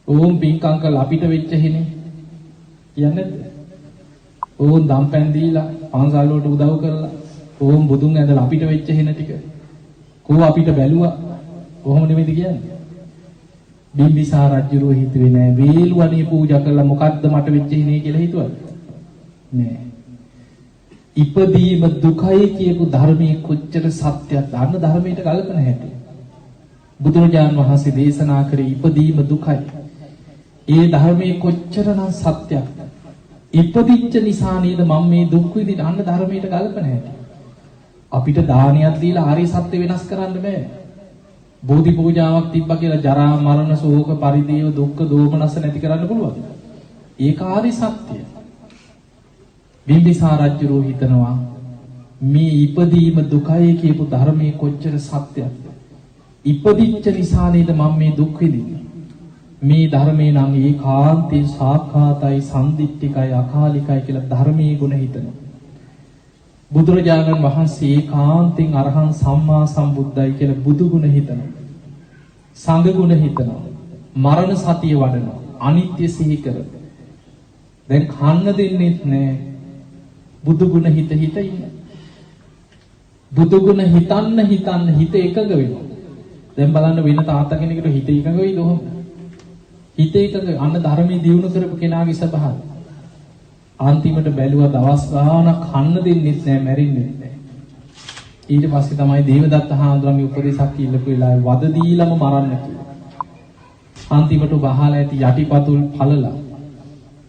ඕම් පින්කම් කරලා අපිට වෙච්ච හිනේ කියන්නේ නැද්ද? ඕම් දම්පැන් දීලා පන්සල් වලට උදව් කරලා ඕම් බුදුන් ඇදලා අපිට වෙච්ච හින ටික කෝ අපිට බැලුවා කොහොම නෙමෙයිද කියන්නේ? බිම්බිසාර රජුරෝ හිතුවේ නෑ වේලුවනේ පූජා කළා මොකද්ද මට වෙච්ච හිනේ කියලා හිතුවද? නෑ. ඉපදීම දුකයි කියපු ධර්මයේ කොච්චර සත්‍යයක්ද අන්න ධර්මයට කල්පන හැටි. බුදුරජාන් වහන්සේ දේශනා කරේ ඉපදීම දුකයි. ඒ ධර්මයේ කොච්චරනම් සත්‍යයක්ද? ඉපදිච්ච නිසා නේද මම මේ දුක් විඳින අන්න ධර්මයට කල්පන හැටි. අපිට දානියක් දීලා ආර්ය සත්‍ය වෙනස් කරන්න බෑ. බෝධි පූජාවක් තිබ්බා කියලා ජරා මරණ ශෝක පරිදේව දුක්ඛ දෝමනස නැති කරන්න පුළුවන්ද? ඒක ආර්ය සත්‍යය. බිම්බිසාර රජුරෝ හිතනවා මේ ඉපදීම දුකයි කියපු ධර්මයේ කොච්චර සත්‍යයක්ද? ඉපදිච්ච නිසා නේද මම මේ දුක් විඳින්නේ. මේ ධර්මේ නම් ඒකාන්තේ සාඛාතයි සම්දිත්තිකයි අකාලිකයි කියලා ධර්මයේ ගුණ හිතනවා. බුදුරජාණන් වහන්සේ ඒකාන්තෙන් අරහං සම්මා සම්බුද්දයි කියලා බුදු ගුණ හිතනවා. සංඝ ගුණ හිතනවා. මරණ සතිය වඩනවා. අනිත්‍ය සිහි කරනවා. දැන් කන්න දෙන්නෙත් නෑ. බුදු ගුණ හිත ඉන්න. බුදු ගුණ හිතන්න හිත එකඟ වෙනවා. දැන් බලන්න වෙන තාත්තා කෙනෙකුට හිත එකඟ වෙයිද ඔහොම? හිත එකඟ අන්න ධර්මයේ දියුණු කරපු කෙනාගේ ස්වභාවය. අන්තිමට බැලුවා දවස් ගාණක් කන්න දෙන්නෙත් නෑ, මැරෙන්නෙත් නෑ. ඊට පස්සේ තමයි දේවදත්ත හාමුදුරන්ගේ උපදේශක් ඉල්ලපු වෙලාවේ වද දීලම මරන්න කිව්වා. අන්තිමට බහලා ඇති යටිපතුල් පළලා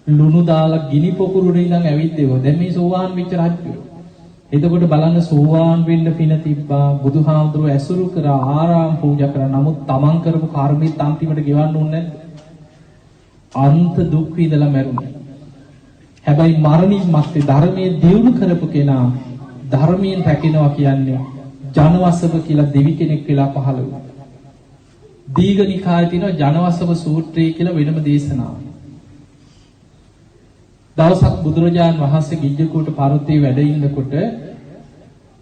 ලුණු දාලා ගිනි පොකුරුනේ ඉඳන් ඇවිද්දේව. දැන් මේ සෝවාන් වෙච්ච රාජ්‍යය. එතකොට බලන්න සෝවාන් වෙන්න පින තිබ්බා. බුදුහාමුදුරුව ඇසුරු කරා, ආරාම පූජා කරා. නමුත් තමන් කරපු කර්මෙත් අන්තිමට ගෙවන්න ඕනේ නැද්ද? අන්ත දුක් විඳලා මැරුණා. හැබැයි මරණින් මත්තේ ධර්මයේ දියුණු කරපු කෙනා ධර්මයෙන් රැකිනවා කියන්නේ ජනවසව කියලා දෙවි කෙනෙක් වෙලා පහළ වුණා. දීඝනිකායේ තියෙන ජනවසව සූත්‍රය කියලා වෙනම දේශනාවක්. දවසක් බුදුරජාන් වහන්සේ ගිජ්ජකූට පර්වතයේ වැඩ ඉන්නකොට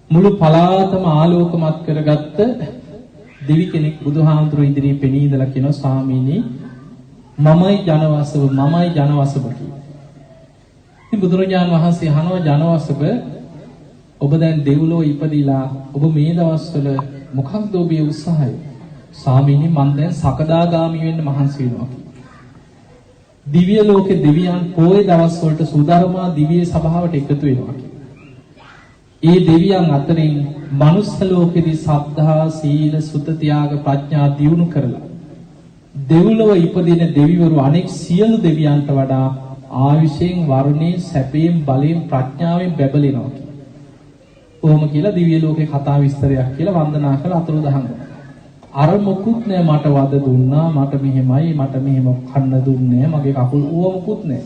මුළු පළාතම ආලෝකමත් කරගත්ත දෙවි කෙනෙක් බුදුහාමුදුරුවෝ ඉදිරියේ පෙනී ඉඳලා කියනවා ස්වාමීනි මමයි ජනවසව කියලා. ඉතින් බුදුරජාන් වහන්සේ අහනවා ජනවසව ඔබ දැන් දෙව්ලොව ඉපදිලා ඔබ මේ දවස්වල මොකක්ද ඔබේ උත්සාහය? ස්වාමීනි මම දැන් සකදාගාමි වෙන්න මහන්සි වෙනවා. දිව්‍ය ලෝකේ දෙවියන් පොයේ දවස් වලට සුධර්මා දිව්‍ය සභාවට එකතු වෙනවා. ඒ දෙවියන් අතරින් මනුස්ස ලෝකෙදී සද්ධා, සීල, සුත, ත්‍යාග, ප්‍රඥා දියුණු කරලා දෙව්ලොව ඉපදින දෙවිවරු අනෙක් සියලු දෙවියන්ට වඩා ආයුෂයෙන්, වර්ණයෙන්, සැපයෙන්, බලයෙන්, ප්‍රඥාවෙන් බැබලෙනවා. කොහොම කියලා දිව්‍ය ලෝකේ කතා විස්තරයක් කියලා වන්දනා කරලා අතුරුදහන් කරනවා. අර මොකුත් නෑ මට වද දුන්නා මට මෙහෙමයි මට මෙහෙම කන්න දුන්නේ මගේ කකුල් ඌව මොකුත් නෑ.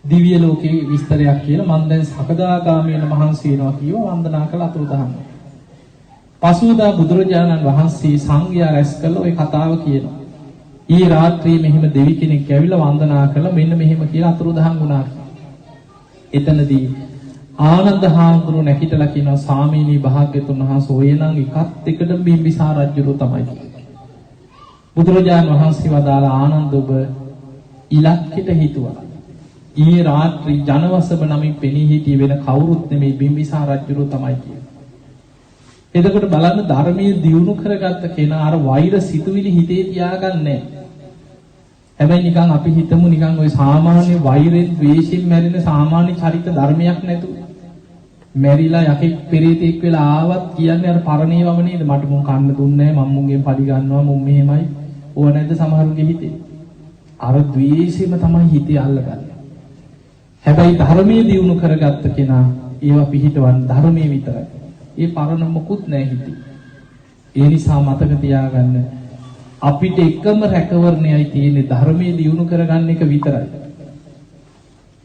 දිව්‍ය ලෝකේ විස්තරයක් කියලා මම දැන් සකදාගාමී වෙන මහන්සි වෙනවා කියව වන්දනා කරලා අතුරුදහන්. පසුදා බුදුරජාණන් වහන්සේ සංඝයා රැස් කළා ওই කතාව කියනවා. ඊ රාත්‍රියේ මෙහෙම දෙවි කෙනෙක් ඇවිල්ලා වන්දනා කළා මෙන්න මෙහෙම කියලා අතුරුදහන් වුණා. එතනදී ආනන්ද හාමුදුරුවෝ නැකිටලා කියනවා සාමීනි භාග්‍යතුන් වහන්සේ ඔය නම් එකත් එකට බිම්බිසාර රජුරෝ තමයි. බුදුරජාණන් වහන්සේ වදාළ ආනන්ද ඔබ ඉලක්කෙට හිතුවා. ඊයේ රාත්‍රී ජනවසබ නමින් පෙනී හිටිය වෙන කවුරුත් නෙමෙයි බිම්බිසාර රජුරෝ තමයි කියන්නේ. එතකොට බලන්න ධර්මයේ දියුණු කරගත්ත කෙනා අර වෛර සිතුවිලි හිතේ තියාගන්නේ. හැබැයි නිකන් අපි හිතමු නිකන් ওই සාමාන්‍ය වෛරෙන් ද්වේෂයෙන් මැරෙන සාමාන්‍ය චරිත ධර්මයක් නැතුව මැරිලා යකෙක් පෙරේතෙක් වෙලා ආවත් කියන්නේ අර පරණේවම නේද මට මුන් කන්න දුන්නේ නැහැ මම මුන්ගෙන් පඩි ගන්නවා මුන් මෙහෙමයි ඕව නැද්ද සමහරුගේ හිතේ අර ද්වේෂෙම තමයි හිතේ අල්ලගන්නේ. හැබැයි ධර්මයේ දියුණු කරගත්ත කෙනා ඒවා පිළිහිටවන් ධර්මයේ විතරයි. ඒ පරණ මොකුත් නැහැ හිතේ. ඒ නිසා මතක තියාගන්න අපිට එකම රැකවරණයයි තියෙන්නේ ධර්මයේ දියුණු කරගන්න එක විතරයි.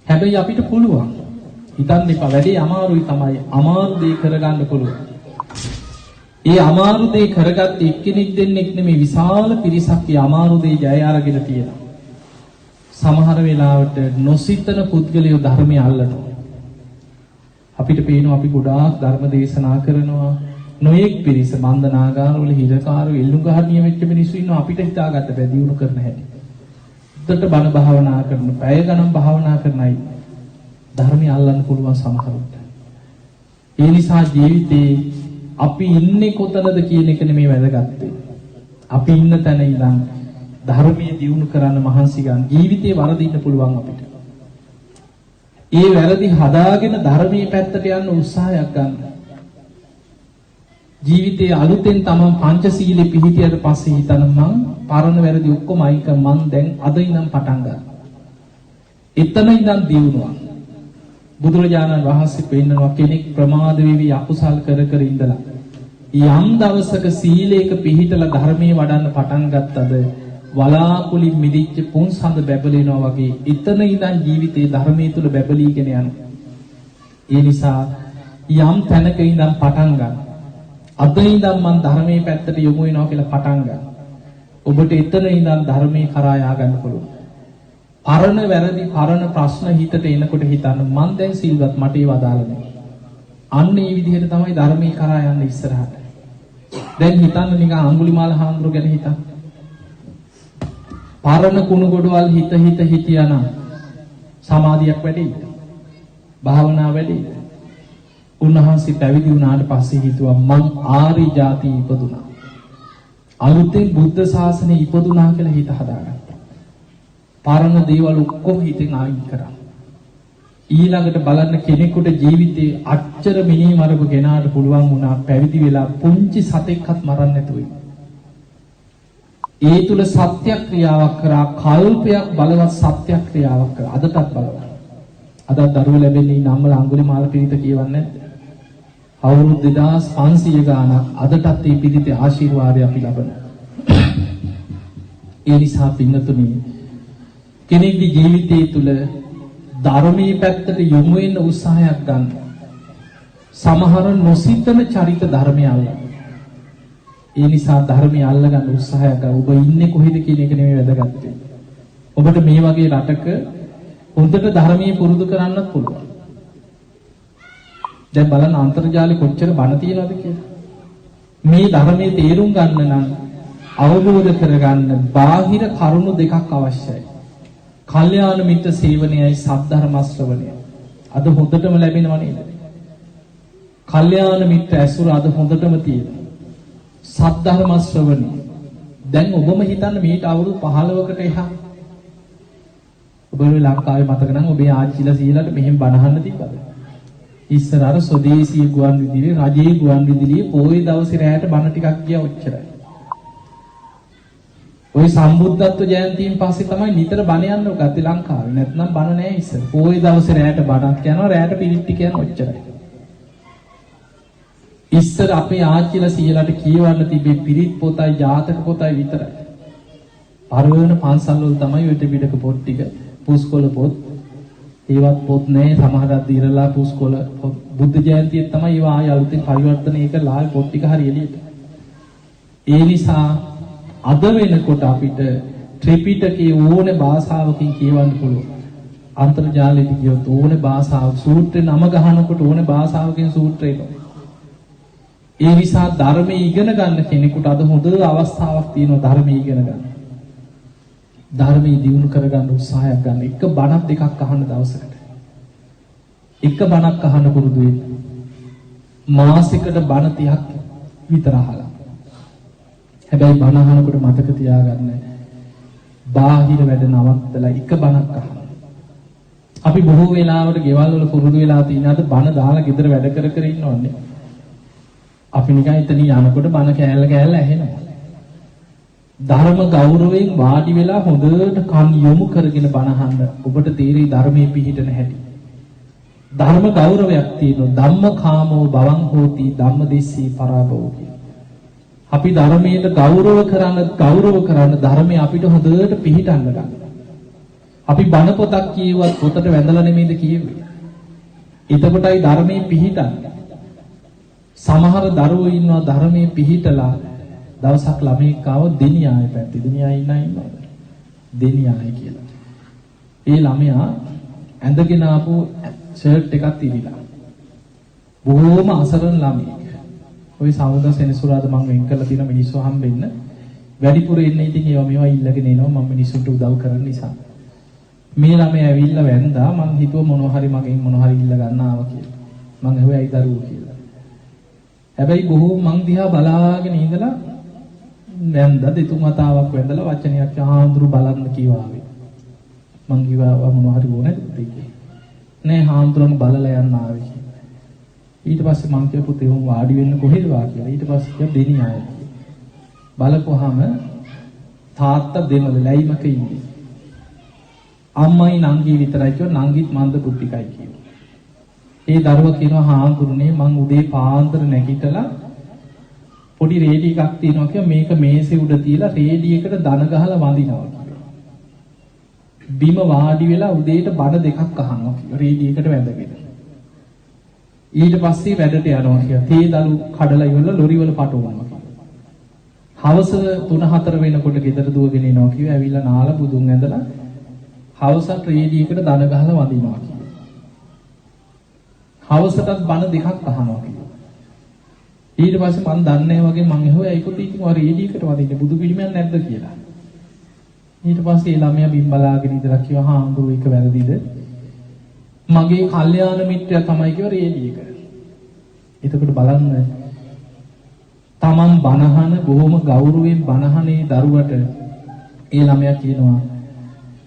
හැබැයි අපිට පුළුවන්. හිතන්න එපා වැඩේ අමාරුයි තමයි. අමාරු දේ කරගන්න පුළුවන්. ඒ අමාරු දේ කරගත්ත එක්කෙනෙක් දෙන්නෙක් නෙමෙයි විශාල පිරිසක් ඒ අමාරු දේ ජය අරගෙන තියෙනවා. සමහර වෙලාවට නොසිතන පුද්ගලයෝ ධර්මය අල්ලනවා. අපිට පේනවා අපි ගොඩාක් ධර්ම දේශනා කරනවා. නොඑක් පිරිස බන්ධනාගාරවල හිරකාරෝ එල්ලුගහනිය වෙච්ච මිනිස්සු ඉන්නවා අපිට හිතාගන්න බැහැ දියුණු කරන හැටි. උඩට බණ භාවනා කරන, පැය ගණන් භාවනා කරන අය ධර්මය අල්ලන්න පුළුවන් සමහරුන්ට. ඒ නිසා ජීවිතේ අපි ඉන්නේ කොතනද කියන එක නෙමෙයි වැදගත්. අපි ඉන්න තැන ඉඳන් ධර්මයේ දියුණු කරන්න මහන්සි ගන්න. ජීවිතේ වරදින්න පුළුවන් අපිට. ඒ වැරදි හදාගෙන ධර්මයේ පැත්තට යන්න උත්සාහයක් ගන්න. ජීවිතයේ අලුතෙන් තමන් පංචශීලෙ පිළිපිටියට පස්සේ හිතන මං පරණ වැරදි ඔක්කොම අයින් කර මං දැන් අද ඉඳන් පටන් ගන්නවා. එතන ඉඳන් දියුණුවක්. බුදුරජාණන් වහන්සේ පෙන්නනවා කෙනෙක් ප්‍රමාද වෙවි අකුසල් කර කර ඉඳලා යම් දවසක සීලයක පිළිහිටලා ධර්මයේ වඩන්න පටන් ගත්තද වලාකුලින් මිදිච්ච පුන්සඳ බැබලෙනවා වගේ එතන ඉඳන් ජීවිතේ ධර්මයේ තුල බැබලීගෙන යනවා. ඒ නිසා යම් තැනක ඉඳන් පටන් ගන්න අද ඉඳන් මම ධර්මයේ පැත්තට යොමු වෙනවා කියලා පටන් ගන්න. ඔබට එතන ඉඳන් ධර්මයේ කරා යා ගන්න පුළුවන්. පරණ වැරදි පරණ ප්‍රශ්න හිතට එනකොට හිතන්න මම දැන් සිල්වත් මට ඒව අදාළ නැහැ. අන්න ඒ විදිහට තමයි ධර්මයේ කරා යන්න ඉස්සරහට. දැන් හිතන්න නිකන් අඟුලිමාල හාමුදුරුවෝ ගැන හිතන්න. පරණ කුණු ගොඩවල් හිත හිතියානම් සමාධියක් වැඩිද? භාවනා වැඩි. උන්වහන්සේ පැවිදි වුණාට පස්සේ හිතුවා මං ආර්ය જાති ඉපදුනා. අලුතෙන් බුද්ධ ශාසනය ඉපදුනා කියලා හිත හදාගත්තා. පරණ දේවල් ඔක්කොම හිතෙන් අයින් කරා. ඊළඟට බලන්න කෙනෙකුට ජීවිතේ අච්චර මිනී මරපු කෙනාට පුළුවන් වුණා පැවිදි වෙලා පුංචි සතෙක්වත් මරන්න නැතුව ඉන්න. ඒ තුල සත්‍යක්‍රියාවක් කරා කල්පයක් බලවත් සත්‍යක්‍රියාවක් කරා අදටත් බලවත්. අද දරුවෝ ලැබෙන්නේ නම්මල අඟුලිමාල පිරිත කියවන්නේ නැද්ද? අවුරුදු 2500 ගාණක් අදටත් මේ පිරිතේ ආශිර්වාදය අපි ලබනවා. ඒ නිසා පින්නතුනි කෙනෙකුගේ ජීවිතය තුළ ධර්මයේ පැත්තට යොමු වෙන්න උත්සාහයක් ගන්න. සමහර නොසිතන චරිත ධර්මය අල්ලන්න. ඒ නිසා ධර්මය අල්ලගන්න උත්සාහයක් ගන්න. ඔබ ඉන්නේ කොහෙද කියන එක නෙමෙයි වැදගත්. ඔබට මේ වගේ රටක හොඳට ධර්මයේ පුරුදු කරන්නත් පුළුවන්. දැන් බලන්න අන්තර්ජාලේ කොච්චර බණ තියෙනවද කියලා. මේ ධර්මයේ තේරුම් ගන්න නම් අවබෝධ කරගන්න බාහිර කරුණු දෙකක් අවශ්‍යයි. කල්යාණ මිත්‍ර සේවනයයි සද්ධර්ම ශ්‍රවණය. අද හොඳටම ලැබෙනව නේද? කල්යාණ මිත්‍ර ඇසුර අද හොඳටම තියෙනවා. සද්ධර්ම ශ්‍රවණය. දැන් ඔබම හිතන්න මේට අවුරුදු 15කට එහා ඔබේ ලංකාවේ මතක නම් ඔබේ ආච්චිලා සීලාට මෙහෙම බණහන්න තිබ්බද? ඉස්සර අර ස්වදේශීය ගුවන් විදුලියේ රජයේ ගුවන් විදුලියේ පොයේ දවසේ රැයට බණ ටිකක් ගියා ඔච්චරයි. ওই සම්බුද්ධත්ව ජයන්තියෙන් පස්සේ තමයි නිතර බණ යන්න ගත්තේ ලංකාවේ. නැත්නම් බණ නැහැ ඉස්සර. පොයේ දවසේ රැයට බණක් යනවා රැයට පිරිත් ටික යනවා ඔච්චරයි. ඉස්සර අපේ ආච්චිලා සීලාට කියවන්න තිබේ පිරිත් පොතයි ජාතක පොතයි විතරයි. පරවන පන්සල් වල තමයි ඔය ත්‍රිපිටක පොත් ටික පුස්කොළ පොත් ඒවත් පොත් නැහැ සමහරක් දිරලා පුස්කොළ බුද්ධ ජයන්තියේ තමයි ඒවා ආය අලුතෙන් පරිවර්තනය කරලා ආය පොත් ටික හරි එළියට. ඒ නිසා අද වෙනකොට අපිට ත්‍රිපිටකයේ ඕනේ භාෂාවකින් කියවන්න පුළුවන්. අන්තර්ජාලයට ගියොත් ඕනේ භාෂාවක් සූත්‍රේ නම ගහනකොට ඕනේ භාෂාවකින් සූත්‍රේ එනවා. ඒ නිසා ධර්මයේ ඉගෙන ගන්න කෙනෙකුට අද හොඳ අවස්ථාවක් තියෙනවා ධර්මයේ ඉගෙන ගන්න. ධර්මයේ දියුණු කරගන්න උත්සාහයක් ගන්න. එක බණක් දෙකක් අහන්න දවසකට. එක බණක් අහන්න පුරුදු වෙන්න. මාසෙකට බණ 30ක් විතර අහලා. හැබැයි බණ අහනකොට මතක තියාගන්න බාහිර වැඩ නවත්තලා එක බණක් අහන්න. අපි බොහෝ වෙලාවට ගෙවල් වල පුරුදු වෙලා තියෙන අද බණ දාලා ගෙදර වැඩ කර කර ඉන්නවන්නේ. අපි නිකන් එතන යනකොට බණ කෑල්ල කෑල්ල ඇහෙනවා. ධර්ම ගෞරවයෙන් වාඩි වෙලා හොඳට කන් යොමු කරගෙන බණ අහන්න ඔබට තේරෙයි ධර්මයේ පිහිටන හැටි. ධර්ම ගෞරවයක් තියෙනවා. ධම්මකාමෝ භවං හෝති ධම්මදෙස්සී පරාභවෝ කියන. අපි ධර්මයට ගෞරව කරන ධර්මයේ අපිට හොඳට පිහිටන්න ගන්න. අපි බණ පොතක් කියුවත් පොතට වැඳලා නෙමෙයිද කියෙන්නේ. එතකොටයි ධර්මයේ පිහිටන්නේ. සමහර දරුවෝ ඉන්නවා ධර්මයේ පිහිටලා දවසක් ළමෙක් ආව දෙනියාය පැත්තේ. දෙනියාය ඉන්නවද? දෙනියාය කියලා. ඒ ළමයා ඇඳගෙන ආපු ෂර්ට් එකක් තිබිලා. බොහොම අසරණ ළමයෙක්. ওই සමුදා සෙනසුරාද මම වෙන් කරලා තියෙන මිනිස්සු හම්බෙන්න වැඩිපුර එන්නේ ඉතින් ඒවා මේවා ඉල්ලගෙන එනවා මම මිනිස්සුන්ට උදව් කරන නිසා. මේ ළමයා ඇවිල්ලා වැන්දා මං හිතුව මොනවා හරි මගෙන් මොනවා හරි ඉල්ල ගන්න ආවා කියලා. මං ඇහුවා ඇයි දරුවෝ කියලා. හැබැයි බොහෝ මං දිහා බලාගෙන ඉඳලා වැන්දා දෙතුන් වතාවක් වැන්දලා වචනයක් හාමුදුරු බලන්න කිව්වා. මං කිව්වා මොනවා හරි ඕනද පුතේ. නෑ හාමුදුරන් බලලා යන්න ආවේ. ඊට පස්සේ මං කිව්වා පුතේ උන් වාඩි වෙන්න කොහෙද වා කියලා. ඊට පස්සේ කිව්වා දෙනියාය. බලපුවාම තාත්තා දෙමළ ලැයිමක ඉන්නේ. අම්මයි නංගි විතරයි කිව්වා නංගිත් මන්ද බුද්ධිකයි කිව්වා. ඒ දරුවා කියනවා හාමුදුරනේ මං උදේ පාන්දර නැගිටලා පොඩි රේඩි එකක් තියෙනවා කියලා මේක මේසේ උඩ තියලා රේඩි එකට දන ගහලා වඳිනවා කියලා. බිම වාඩි වෙලා උදේට බඩ දෙකක් අහනවා කියලා රේඩි එකට වැඳගෙන. ඊට පස්සේ වැඩට යනවා කියලා. තේ දළු කඩලා ඉවරලා ලොරි වල පටවනවා කියලා. හවස 3-4 වෙනකොට ගෙදර දුවගෙන එනවා කිව්වා. ඇවිල්ලා නාලා බුදුන් ඇඳලා හවසට රේඩි එකට දන ගහලා වඳිනවා කියලා. හවසටත් බණ දෙකක් අහනවා කියලා. ඊට පස්සේ මම දන්නේ නැහැ වගේ මං ඇහුවා ඒකත් ඉතින් ඔය රේඩි එකට වදින්නේ බුදු පිළිමයක් නැද්ද කියලා. ඊට පස්සේ ළමයා බිම් බලාගෙන ඉඳලා කිව්වා හාමුදුරුවෝ ඒක වැරදිද? මගේ කල්යාණ මිත්‍රයා තමයි කියව රේඩිය කරන්නේ. එතකොට බලන්න තමන් බනහන බොහොම ගෞරවයෙන් බනහනේ දරුවට ඒ ළමයා කියනවා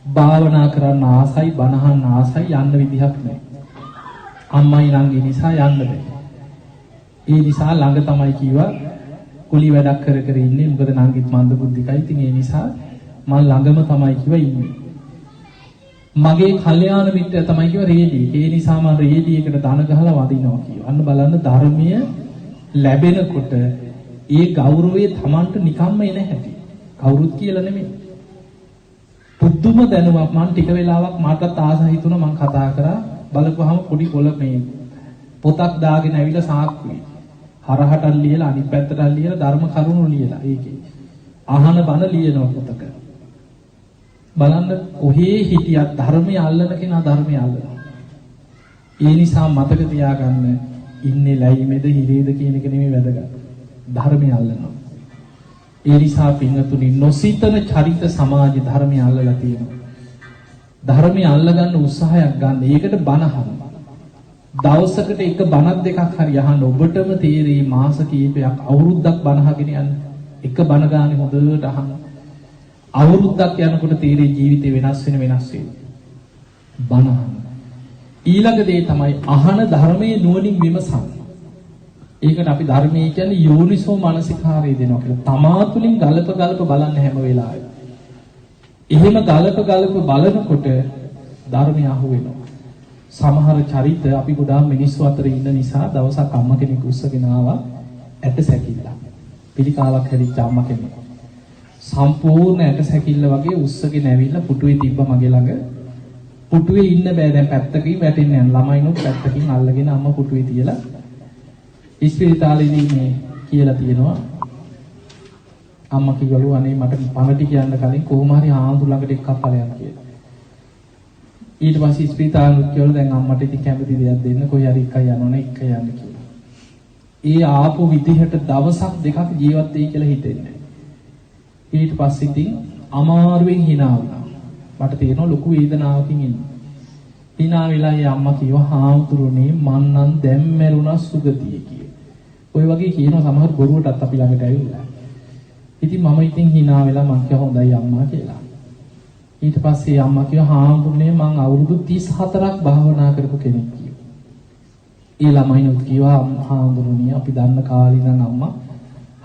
භාවනා කරන්න ආසයි බනහන්න ආසයි යන්න විදිහක් නැහැ. අම්මයි ළඟ නිසා යන්න බෑ. ඒ නිසා ළඟ තමයි කිව්වා කුලි වැඩක් කර කර ඉන්නේ මොකද නංගිත් මන්ද බුද්ධිකයි. ඉතින් ඒ නිසා මම ළඟම තමයි කිව්වා ඉන්නේ. මගේ කල්යාණ මිත්‍රයා තමයි කිව්වා රේඩිය. ඒ නිසා මම රේඩියකට දන ගහලා වදිනවා කිව්වා. අන්න බලන්න ධර්මීය ලැබෙනකොට ඒ ගෞරවය Tamanට නිකම්ම එන හැටි. කවුරුත් කියලා නෙමෙයි. පුදුම දැනුමක් මම ටික වෙලාවක් මාටත් ආස හිතුණා මම කතා කරා බලපුවාම පොඩි කොළ මේ පොතක් දාගෙන ඇවිල්ලා සාක්කුවේ. හරහටක් ලියලා අනිත් පැත්තට ලියලා ධර්ම කරුණු ලියලා ඒකේ. අහන බණ ලියනවා පොතක. බලන්න කොහේ හිටියත් ධර්මය අල්ලන කෙනා ධර්මය අල්ලනවා. ඒ නිසා මතක තියාගන්න ඉන්නේ ලැයිමේද හිරේද කියන එක නෙමෙයි වැදගත්. ධර්මය අල්ලනවා. ඒ නිසා පින්වතුනි නොසිතන චරිත සමාජ ධර්මය අල්ලලා තියෙනවා. ධර්මය අල්ලගන්න උත්සාහයක් ගන්න. ඒකට බණහන. දවසකට එක බණක් දෙකක් හරි අහන්න ඔබටම තේරෙයි මාස කීපයක් අවුරුද්දක් බණහගෙන යන්න. එක බණ ගානේ හොඳට අහන්න. අවුරුද්දක් යනකොට තීරේ ජීවිතේ වෙනස් වෙන. බණහන. ඊළඟ දේ තමයි අහන ධර්මයේ නුවණින් විමසන්න. ඒකට අපි ධර්මයේ කියන්නේ යෝනිසෝ මනසිකාරය දෙනවා කියලා. තමා තුළින් ගලප බලන්න හැම වෙලාවෙම. එහෙම ගලප බලනකොට ධර්මය අහු වෙනවා. සමහර චරිත අපි ගොඩාක් මිනිස්සු අතර ඉන්න නිසා දවසක් අම්මා කෙනෙක් උස්සගෙන ආවා ඇට සැකිල්ල. පිළිකාවක් හැදිච්ච අම්මා කෙනෙක්. සම්පූර්ණ ඇට සැකිල්ල වගේ උස්සගෙන ඇවිල්ලා පුටුවේ තිබ්බ මගේ ළඟ. පුටුවේ ඉන්න බෑ දැන් පැත්තකින් වැටෙන්න යන ළමයිනොත් පැත්තකින් අල්ලගෙන අම්මා පුටුවේ තියලා ඉස්පිරිතාලේදී මේ කියලා තියෙනවා. අම්මා කිව්වලු අනේ මට පණටි කියන්න කලින් කොහොම හරි ආඳු ළඟට එක්ක ඵලයක් කියලා. ඊට පස්සේ ඉස්පිරිතාලෙත් කියලා දැන් අම්මට ඉතින් කැමති දෙයක් දෙන්න කොහේ හරි එක යනවනේ එක යන්න කියලා. ඒ ආපු විදිහට දවසක් දෙකක් ජීවත් වෙයි කියලා හිතෙන්නේ. ඊට පස්සේ ඉතින් අමාරුවෙන් hina වුණා. මට තේරෙනවා ලොකු වේදනාවකින් ඉන්නේ. hina වෙලා ඒ අම්මා කිව්වා හාමුදුරනේ මං නම් දැන් මැරුණා සුගතිය කියලා. ඔය වගේ කියනවා සමහර බොරුවටත් අපි ළඟට ඇවිල්ලා. ඉතින් මම ඉතින් hina වෙලා මං කිව්වා හොඳයි අම්මා කියලා. ඊට පස්සේ අම්මා කිව්වා හාමුදුරනේ මං අවුරුදු 34ක් භාවනා කරපු කෙනෙක් කිව්වා. ඒ ළමයිනුත් කිව්වා හාමුදුරනේ අපි දන්න කාලේ ඉඳන් අම්මා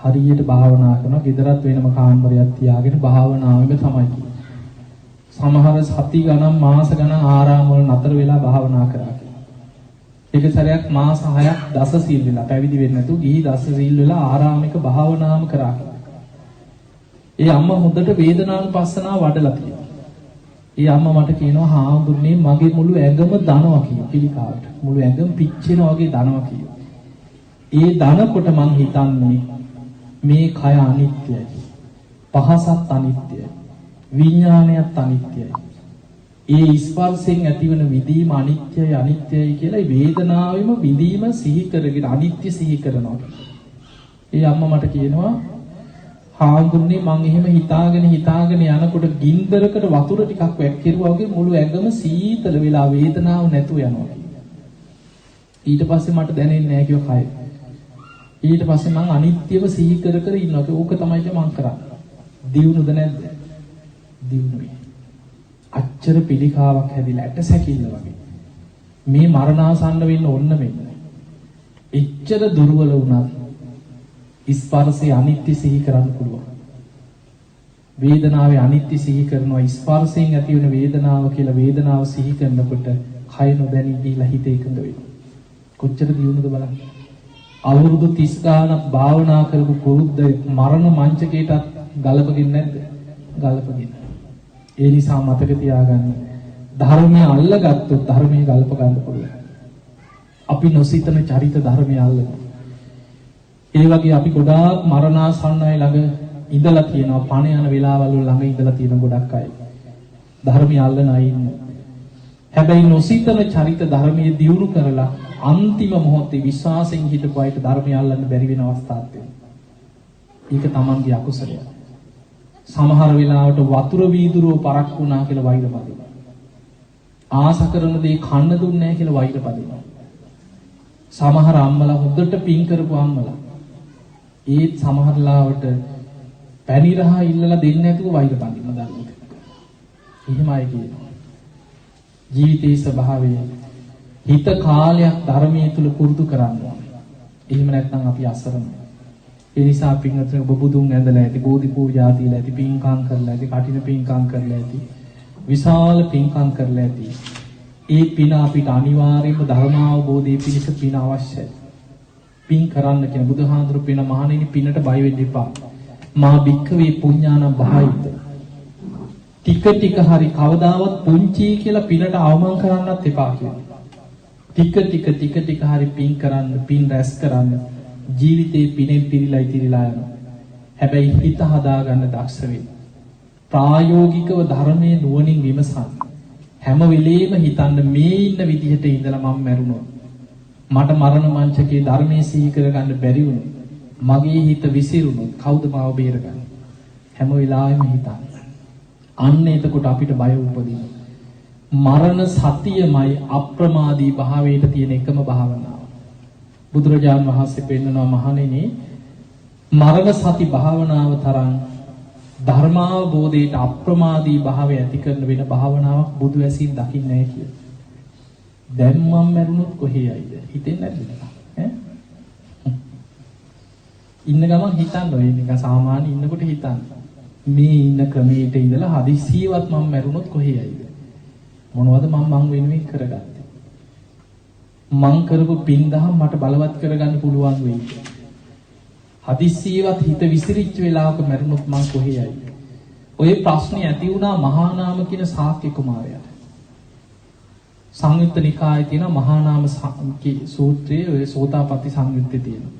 හරියට භාවනා කරනවා. ගෙදරත් වෙනම කාමරයක් තියාගෙන භාවනාවෙම තමයි කිව්වේ. සමහර සති ගණන් මාස ගණන් ආරාම වල නතර වෙලා භාවනා කරා කියලා. එක සැරයක් මාස 6ක් දස සීල් වෙලා පැවිදි වෙන්නේ නැතුව ගිහි දස සීල් වෙලා ආරාමික භාවනාම කරා කියලා. ඒ අම්මා හොඳට වේදනානුපස්සනාව වඩලා තියෙනවා. ඒ අම්මා මට කියනවා හාමුදුරනේ මගේ මුළු ඇඟම දනවා කියලා පිළිකාවට. මුළු ඇඟම පිච්චෙනවා වගේ දනවා කියලා. ඒ දනකොට මං හිතන්නේ මේ කය අනිත්‍යයි. පහසත් අනිත්‍යයි. විඥානයත් අනිත්‍යයි. ඒ ස්පර්ශයෙන් ඇතිවන විදීම අනිත්‍යයි කියලා වේදනාවෙම විදීම සිහි කරගෙන අනිත්‍ය සිහි කරනවා. ඒ අම්මා මට කියනවා හාමුදුරනේ මං එහෙම හිතාගෙන යනකොට ගින්දරකට වතුර ටිකක් වැක්කිරුවා වගේ මුළු ඇඟම සීතල වෙලා වේදනාව නැතුව යනවා. ඊට පස්සේ මට දැනෙන්නේ නැහැ කිව්ව කය. ඊට පස්සේ මං අනිත්‍යව සිහි කර ඉන්නවා. ඕක තමයි මං කරන්නේ. දියුණුද නැද්ද? දියුණුයි. අච්චර පිළිකාවක් හැදිලා ඇට සැකිල්ල වගේ. මේ මරණාසන්න වෙන්න ඕන්න මෙන්න. එච්චර දුර්වල වුණත් ස්පර්ශයේ අනිත්‍ය සිහි කරන්න පුළුවන්. වේදනාවේ අනිත්‍ය සිහි කරනවා. ස්පර්ශයෙන් ඇතිවන වේදනාව කියලා වේදනාව සිහි කරනකොට කය නොදැනී ගිහිලා හිත එකඟ වෙනවා. කොච්චර දියුණුද බලන්න. අවුරුදු 30 ගානක් භාවනා කරපු පුරුද්ද මරණ මංචකයටත් ගලපගින් නැද්ද? ගලපගින්. ඒ නිසා මතක තියාගන්න ධර්මය අල්ලගත්තොත් ධර්මයේ ගල්ප ගන්න පුළුවන්. අපි නොසිතන චරිත ධර්මය අල්ලනවා. ඒ වගේ අපි ගොඩාක් මරණාසන්නයි ළඟ ඉඳලා තියෙනවා. පණ යන වෙලාවල් වල ළඟ ඉඳලා තියෙන ගොඩක් අය. ධර්මය අල්ලන අය ඉන්නවා. හැබැයි නොසිතන චරිත ධර්මයේ දියුණු කරලා අන්තිම මොහොතේ විශ්වාසයෙන් හිටපු අයට ධර්මය අල්ලන්න බැරි වෙන අවස්ථාවක් තියෙනවා. ඒක Tamanගේ අකුසලය. සමහර වෙලාවට වතුර වීදුරුව පරක් වුණා කියලා වෛර බදිනවා. ආස කරන දේ කන්න දුන්නේ නැහැ කියලා වෛර පදිනවා. සමහර අම්මලා හොඳට පින් කරපු අම්මලා ඒත් සමහර ලාවට පැණි රහ ඉල්ලලා දෙන්නේ නැතුව වෛර පදිනවා දරුවෙක්. එහෙමයි කියනවා. ජීවිතයේ ස්වභාවය හිත කාලයක් ධර්මයේ තුල පුරුදු කරනවා. එහෙම නැත්නම් අපි අසරණයි. ඒ නිසා පින්වත්නි ඔබ බුදුන් ඇඳලා ඇති, බෝධි පූජා තියලා ඇති, පින්කම් කරලා ඇති, කටින පින්කම් කරලා ඇති, විශාල පින්කම් කරලා ඇති. ඒ පින අපිට අනිවාර්යයෙන්ම ධර්මාවබෝධයේ පිණිස පින අවශ්‍යයි. පින් කරන්න කියන බුදුහාඳුරු පින මහණෙනි පිනට බය වෙන්න එපා. මා භික්ඛවේ පුඤ්ඤානම් බහයිත. ටික ටික හරි කවදාවත් පුංචි කියලා පිනට අවමන් කරන්නත් එපා කියනවා. ටික ටික හරි පින් කරන්න, පින් රැස් කරන්න. ජීවිතේ පිනෙන් පිරීලා යනවා. හැබැයි හිත හදාගන්න දක්ෂ වෙන්න. ප්‍රායෝගිකව ධර්මයේ නුවණින් විමසන්න. හැම වෙලෙම හිතන්න මේ ඉන්න විදිහට ඉඳලා මම මැරුණොත් මට මරණ මංචකේ ධර්මයේ සිහි කරගන්න බැරි වුණොත් මගේ හිත විසිරුණොත් කවුද මාව බේරගන්නේ? හැම වෙලාවෙම හිතන්න. අන්න එතකොට අපිට බය උපදිනවා. මරණ සතියමයි අප්‍රමාදී භාවයට තියෙන එකම භාවනාව. බුදුරජාණන් වහන්සේ පෙන්නනවා මහණෙනි මරණ සති භාවනාව තරම් ධර්මාවබෝධයට අප්‍රමාදී භාවය ඇති කරන වෙන භාවනාවක් බුදු ඇසින් දකින්නේ නැහැ කියලා. දැන් මම මැරුණොත් කොහේ යයිද? හිතෙන්නේ නැද්ද? ඈ? ඉන්න ගමන් හිතන්න ඔය නිකන් සාමාන්‍ය ඉන්නකොට හිතන්න. මේ ඉන්න ක්‍රමයට ඉඳලා හදිස්සියවත් මම මැරුණොත් කොහේ යයිද? මොනවද මං වෙනුවෙන් කරගත්තේ? මං කරපු පින් දහම් මට බලවත් කරගන්න පුළුවන් වෙයි. හදිස්සියවත් හිත විසිරිච්ච වෙලාවක මැරුණොත් මං කොහේ යයිද? ඔය ප්‍රශ්නේ ඇති වුණා මහා නාම කියන ශාක්‍ය කුමාරයාට. සංයුත්ත නිකායේ තියෙන මහා නාම සූත්‍රයේ ඔය සෝතාපට්ටි සංයුත්තේ තියෙනවා.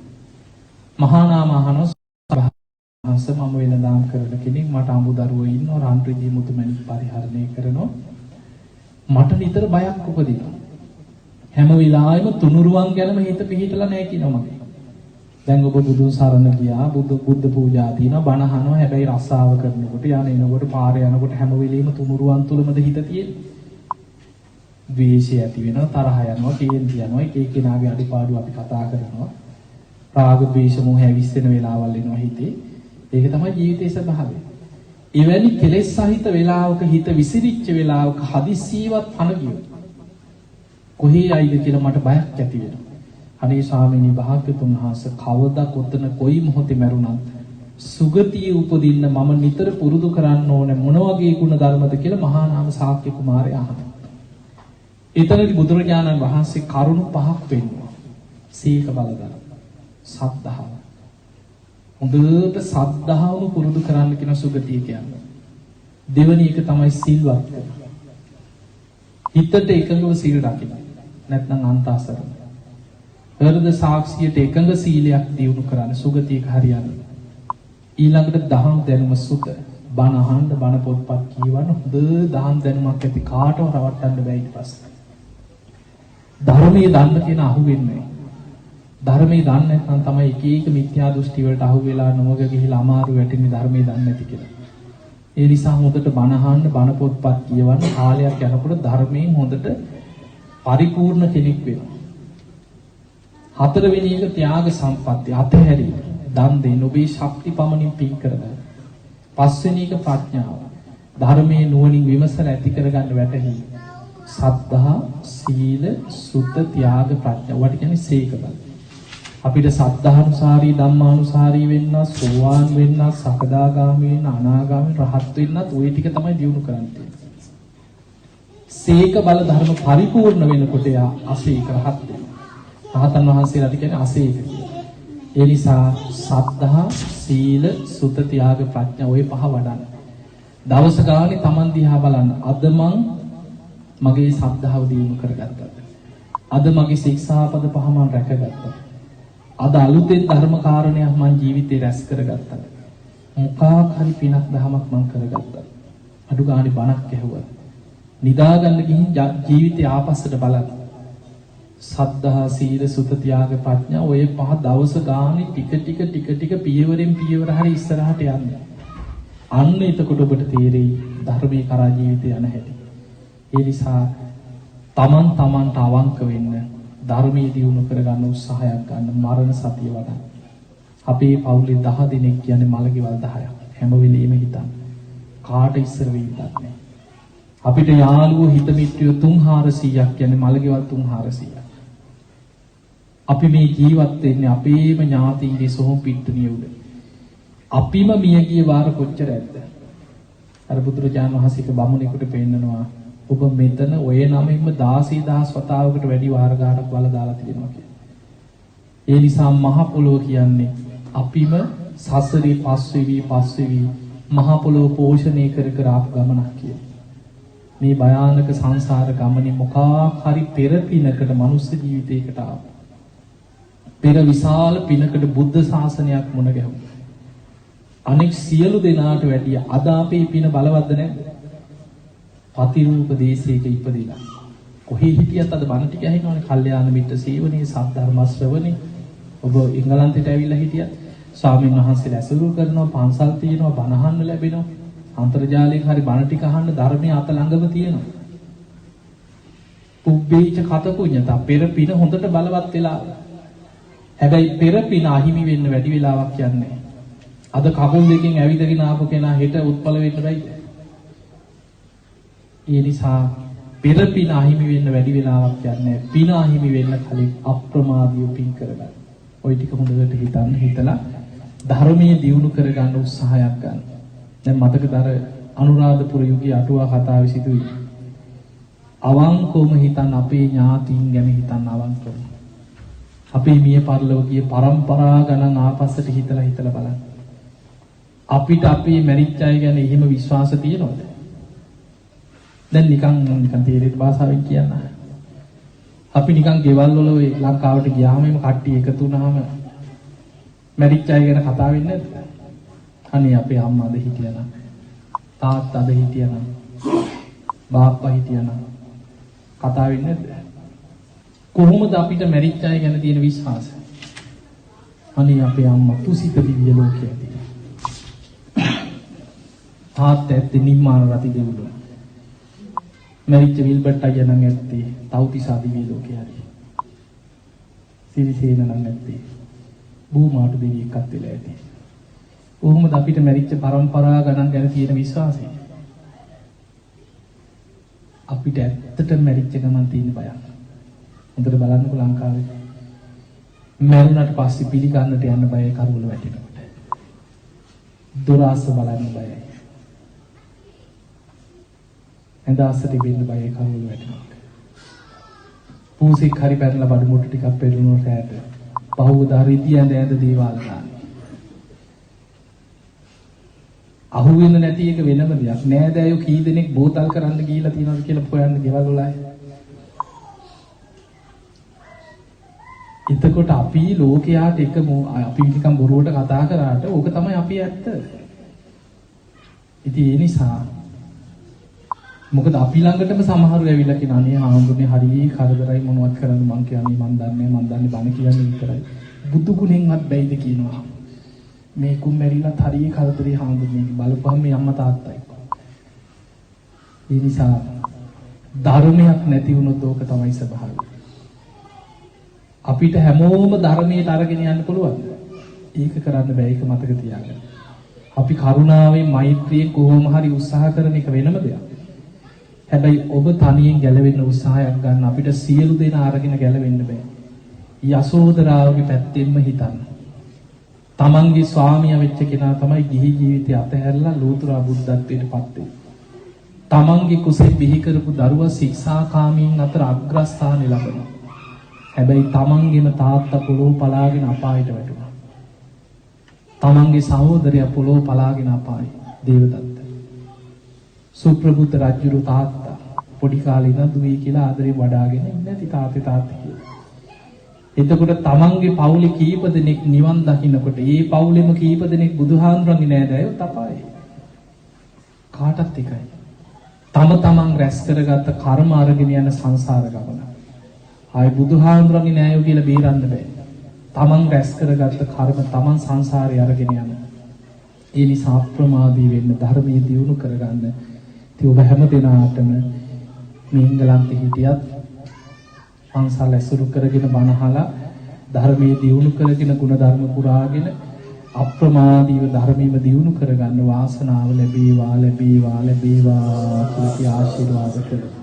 මහා නාම අහනවා හංස මම වෙනදාම් කරන කෙනෙක් මට අමුදරුවෝ ඉන්නවා රන් රිදී මුතුමැණික් පරිහරණය කරනවා මට නිතර බයක් උපදිනවා හැම වෙලාවෙම තුනුරුවන් ගැනම හිත පිහිටලා නැහැ කියනවා මගේ දැන් ඔබ බුදුන් සරණ ගියා බුද්ධ පූජා දිනා බණ අහනවා හැබැයි රස්සාව කරනකොට එනකොට පාරේ යනකොට හැම වෙලෙම තුනුරුවන් තුලමද හිත තියෙන්නේ ද්වේෂය ඇති වෙනවා තරහ යනවා කේන්ති යනවා එක එක්කෙනාගේ අඩිපාඩු අපි කතා කරනවා රාග ද්වේෂ මොහ ඇවිස්සෙන වෙලාවල් එනවා හිතේ ඒක තමයි ජීවිතයේ ස්වභාවය. එවැනි කෙලෙස් සහිත වෙලාවක හිත විසිරිච්ච වෙලාවක හදිස්සියවත් පණ ගියොත් කොහේ යයිද කියලා මට බයක් ඇති වෙනවා. අනේ ස්වාමීනි භාග්‍යතුන් වහන්සේ කවදා කොතන කොයි මොහොතේ මැරුණත් සුගතිය උපදින්න මම නිතර පුරුදු කරන්න ඕනේ මොන වගේ ගුණ ධර්මද කියලා මහා නාම ශාක්‍ය කුමාරයා අහනවා. ඊතරේ බුදුරජාණන් වහන්සේ කරුණු පහක් පෙන්වනවා. සීක බලදා සද්ධාව හොඳට සද්ධාවම පුරුදු කරන්න කියන සුගතිය කියන්නේ. දෙවෙනි එක තමයි සිල්වත් කරන. හිතට එකඟව සීල රකින්න. නැත්නම් අන්තාසරණ. හෘද සාක්ෂියට එකඟ සීලයක් දියුණු කරන්න සුගතියක හරියන්න. ඊළඟට දහම් දැනුම සුත. බණ අහන්න බණ පොත්පත් කියවන්න හොඳ දහම් දැනුමක් ඇති කාටව රවට්ටන්න බැයි ඊට පස්සේ. ධර්මයේ දන්න කෙනා අහුවෙන්නේ ධර්මයේ දන්නේ නැත්නම් තමයි එක එක මිත්‍යා දෘෂ්ටි වලට අහු වෙලා නොමග ගිහිලා අමාරු වැටෙන්නේ ධර්මයේ දන්නේ නැති කියලා. ඒ නිසා හොඳට බණ අහන්න බණ පොත්පත් කියවන්න කාලයක් යනකොට ධර්මයෙන් හොඳට පරිපූර්ණ කෙනෙක් වෙනවා. හතරවෙනි එක ත්‍යාග සම්පත්තිය අතහැරීම. දන් දෙන්න ඔබේ ශක්ති පමණින් පින් කරගන්න. පස්වෙනි එක ප්‍රඥාව. ධර්මයේ නුවණින් විමසලා ඇති කරගන්න වැටහි. සද්ධා, සීල, සුත්ත, ත්‍යාග, ප්‍රඥා. වට කියන්නේ සීක බල. අපිට සද්ධානුසාරී ධම්මානුසාරී වෙන්න, සෝවාන් වෙන්න, සකදාගාමී වෙන්න, අනාගාමී රහත් වෙන්නත් ওই ටික තමයි දියුණු කරන්න තියෙන්නේ. සීක බල ධර්ම පරිපූර්ණ වෙනකොට යා අසීක රහත් වෙනවා. රහතන් වහන්සේලාට කියන්නේ අසීක කියලා. ඒ නිසා සද්ධා, සීල, සුත, ත්‍යාග, ප්‍රඥා ওই පහ වඩන්න. දවස ගානේ Taman දිහා බලන්න. අද මගේ සද්ධාව දියුණු කරගත්තා. අද මගේ ශික්ෂාපද පහ මම රැකගත්තා. අද අලුතෙන් ධර්ම කාරණයක් මම ජීවිතේ රැස් කරගත්තා. මොකක් හරි පිනක් දහමක් මම කරගත්තා. අඩු ගානේ බණක් ඇහුවා. නිදා ගන්න ගිහින් ජීවිතේ ආපස්සට බලන්න. සද්ධා, සීල, සුත, ත්‍යාග, ප්‍රඥා ඔය පහ දවස ගානේ ටික පියවරෙන් පියවර හරි ඉස්සරහට යන්න. අන්න එතකොට ඔබට තේරෙයි ධර්මයේ කරා ජීවිතය යන හැටි. ඒ නිසා තමන්ට අවංක වෙන්න ධර්මයේ දියුණු කරගන්න උත්සාහයක් ගන්න මරණ සතිය වඩා. අපේ පවුලේ 10 දෙනෙක් කියන්නේ මලකෙවල් 10ක්. හැම වෙලෙම හිතන්න. කාට ඉස්සර වෙයිද නැහැ. අපිට යාළුවෝ හිත මිත්‍රයෝ 3-400ක් කියන්නේ මලකෙවල් 3-400ක්. අපි මේ ජීවත් වෙන්නේ අපේම ඥාතීන්ගේ සොහොන් පිට්ටනිය උඩ. අපිම මිය ගිය වාර කොච්චර ඇද්ද? අර බුදුරජාණන් වහන්සේක බමුණෙකුට පෙන්නනවා ඔබ මෙතන ඔය නමෙන්ම 16000 වතාවකට වැඩි වාර ගානක් වල දාලා තියෙනවා කියලා. ඒ නිසා මහ පොළොව කියන්නේ අපිම සසරේ පස්වෙවි මහ පොළොව පෝෂණය කර ආපු ගමනක් කියලා. මේ භයානක සංසාර ගමනේ මොකක් හරි පෙර පිනකට මනුස්ස ජීවිතයකට ආවා. පෙර විශාල පිනකට බුද්ධ ශාසනයක් මුණ ගැහුවා. අනෙක් සියලු දෙනාට වැඩිය අද අපේ පින බලවත්ද නැද්ද? පතිරූප දේශයක ඉපදිලා. කොහේ හිටියත් අද බණ ටික ඇහෙනවනේ. කල්යාණ මිත්‍ර සේවනයේ සද්ධර්ම ශ්‍රවණේ. ඔබ එංගලන්තයට ඇවිල්ලා හිටියත් ස්වාමීන් වහන්සේලා ඇසුරු කරනවා, පන්සල් තියෙනවා, බණ අහන්න ලැබෙනවා. අන්තර්ජාලයෙන් හරි බණ ටික අහන්න ධර්මයේ අත ළඟම තියෙනවා. පුබ්බේච කත පුඤ්ඤතා පෙර පින හොඳට බලවත් වෙලා. හැබැයි පෙර පින අහිමි වෙන්න වැඩි වෙලාවක් යන්නේ. අද කකුල් දෙකෙන් ඇවිදගෙන ආපු කෙනා හෙට උත්පල වෙන්න බැයිද? ඒ නිසා පෙර පින අහිමි වෙන්න වැඩි වෙලාවක් යන්නේ. පින අහිමි වෙන්න කලින් අප්‍රමාදීව පින් කරගන්න. ওই ටික හොඳට හිතලා ධර්මයේ දියුණු කරගන්න උත්සාහයක් ගන්න. දැන් මතකද අර අනුරාධපුර යුගයේ අටුවා කතාවේ සිදුවි. අවංකවම හිතන් අපේ ඥාතීන් ගැන හිතන් අවංකවම. අපේ මිය පරලෝකීය පරම්පරා ගණන් ආපස්සට හිතලා බලන්න. අපිට අපේ මැරිච්ච අය ගැන එහෙම විශ්වාස තියෙනවද? දැන් නිකන් තේරෙන භාෂාවෙන් කියන්න. අපි නිකන් ගෙවල් වල ඔය ලංකාවට ගියාම එම කට්ටිය එකතු වුණාම මැරිච්ච අය ගැන කතා වෙන්නේ නැද්ද? අනේ අපේ අම්මාද හිටියනම්, තාත්තාද හිටියනම්, බාප්පා හිටියනම් කතා වෙන්නේ නැද්ද? කොහොමද අපිට මැරිච්ච අය ගැන තියෙන විශ්වාසය? අනේ අපේ අම්මා තුසිත දිව්‍ය ලෝකයේදී. තාත්තා ඇත්තේ නිම්මාන රති දෙව්ලොව. මැරිච්ච විල්බර්ට් අයියා නම් ඇත්තේ තව්තිසා දිව්‍ය ලෝකයේ හරි. සිරිසේන නම් ඇත්තේ බූමාට දෙවියෙක්වත් වෙලා ඇති. කොහොමද අපිට මැරිච්ච පරම්පරා ගණන් ගැන තියෙන විශ්වාසය? අපිට ඇත්තට මැරිච්ච ගමන් තියෙන බයක්. හොඳට බලන්නකො ලංකාවේ. මැරුණාට පස්සේ පිළිගන්නට යන්න බයයි කරුවල වැටෙනකොට. දොරාස බලන්න බයයි. ඇඳාසට වෙන්න බයයි කරුවල වැටෙනකොට. පූසෙක් හරි පැනලා බඩු මුට්ටු ටිකක් පෙරුණොත් රැට පහුවදා රිදී ඇඳ දේවාල දාන. අහුවෙන්න නැති එක වෙනම දෙයක්. නෑදෑයෝ කී දෙනෙක් බෝතල් කරන්න ගිහිල්ලා තියෙනවද කියලා හොයන්න ගෙවල් වල අය. එතකොට අපි ලෝකයාට අපි නිකන් බොරුවට කතා කරාට ඕක තමයි අපි ඇත්ත. ඉතින් ඒ නිසා මොකද අපි ළඟටම සමහරව ඇවිල්ලා කියන අනේ ආඳුනේ හරිය කරදරයි මොනවත් කරන්න මං කියන්නේ මං දන්නේ බණ කියන්නේ විතරයි. බුදු ගුණෙන්වත් බැයිද කියනවා. මේ කුම්මැරිලා හරිය කරදරේ ආඳුනේ බලපුවම මේ අම්මා තාත්තයි. ඒ නිසා ධර්මයක් නැති වුණොත් ඕක තමයි ස්වභාවය. අපිට හැමෝම ධර්මයට අරගෙන යන්න පුළුවන්. ඒක කරන්න බෑ. ඒක මතක තියාගන්න. අපි කරුණාවෙන් මෛත්‍රියෙන් කොහොම හරි උත්සාහ කරන එක වෙනම දෙයක්. හැබැයි ඔබ තනියෙන් ගැලවෙන්න උත්සාහයක් ගන්න අපිට සියලු දෙනා අරගෙන ගැලවෙන්න බෑ. යසෝදරාවගේ පැත්තෙන්ම හිතන්න. තමන්ගේ ස්වාමියා වෙච්ච කෙනා තමයි ගිහි ජීවිතය අතහැරලා ලෝතුරා බුද්ධත්වයට පත් වෙන්නේ. තමන්ගේ කුසේ බිහි කරපු දරුවා ශික්ෂාකාමීන් අතර අග්‍රස්ථානෙ ලබනවා. හැබැයි තමන්ගේම තාත්තා පොළොව පලාගෙන අපායට වැටුණා. තමන්ගේ සහෝදරයා පොළොව පලාගෙන අපායේ දේවදත්ත. සුප්‍රබුද්ධ රජුරු තාත්තා පොඩි කාලේ ඉඳන් දුවේ කියලා ආදරේ වඩාගෙන ඉන්නේ තාත්තේ කියලා. එතකොට තමන්ගේ පවුලේ කීප දෙනෙක් නිවන් දකින්නකොට ඒ පවුලෙම කීප දෙනෙක් බුදුහාමුදුරන්ගේ නෑදෑයෝ තපායි. කාටත් එකයි. තමන් රැස් කරගත්ත කර්ම අරගෙන යන සංසාර ගමන. ආයි බුදුහාමුදුරන්ගේ නෑයෝ කියලා බේරන්න බෑ. තමන් රැස් කරගත්ත කර්ම තමන් සංසාරේ අරගෙන යන. ඒ නිසා අප්‍රමාදී වෙන්න ධර්මයේ දියුණු කරගන්න. ඉතින් ඔබ හැම දිනාටම මේ එංගලන්තේ හිටියත් පන්සල් ඇසුරු කරගෙන බණ අහලා ධර්මයේ දියුණු කරගෙන ගුණ ධර්ම පුරාගෙන අප්‍රමාදීව ධර්මීව දියුණු කරගන්න වාසනාව ලැබේවා කියලා ආශිර්වාද කරමු.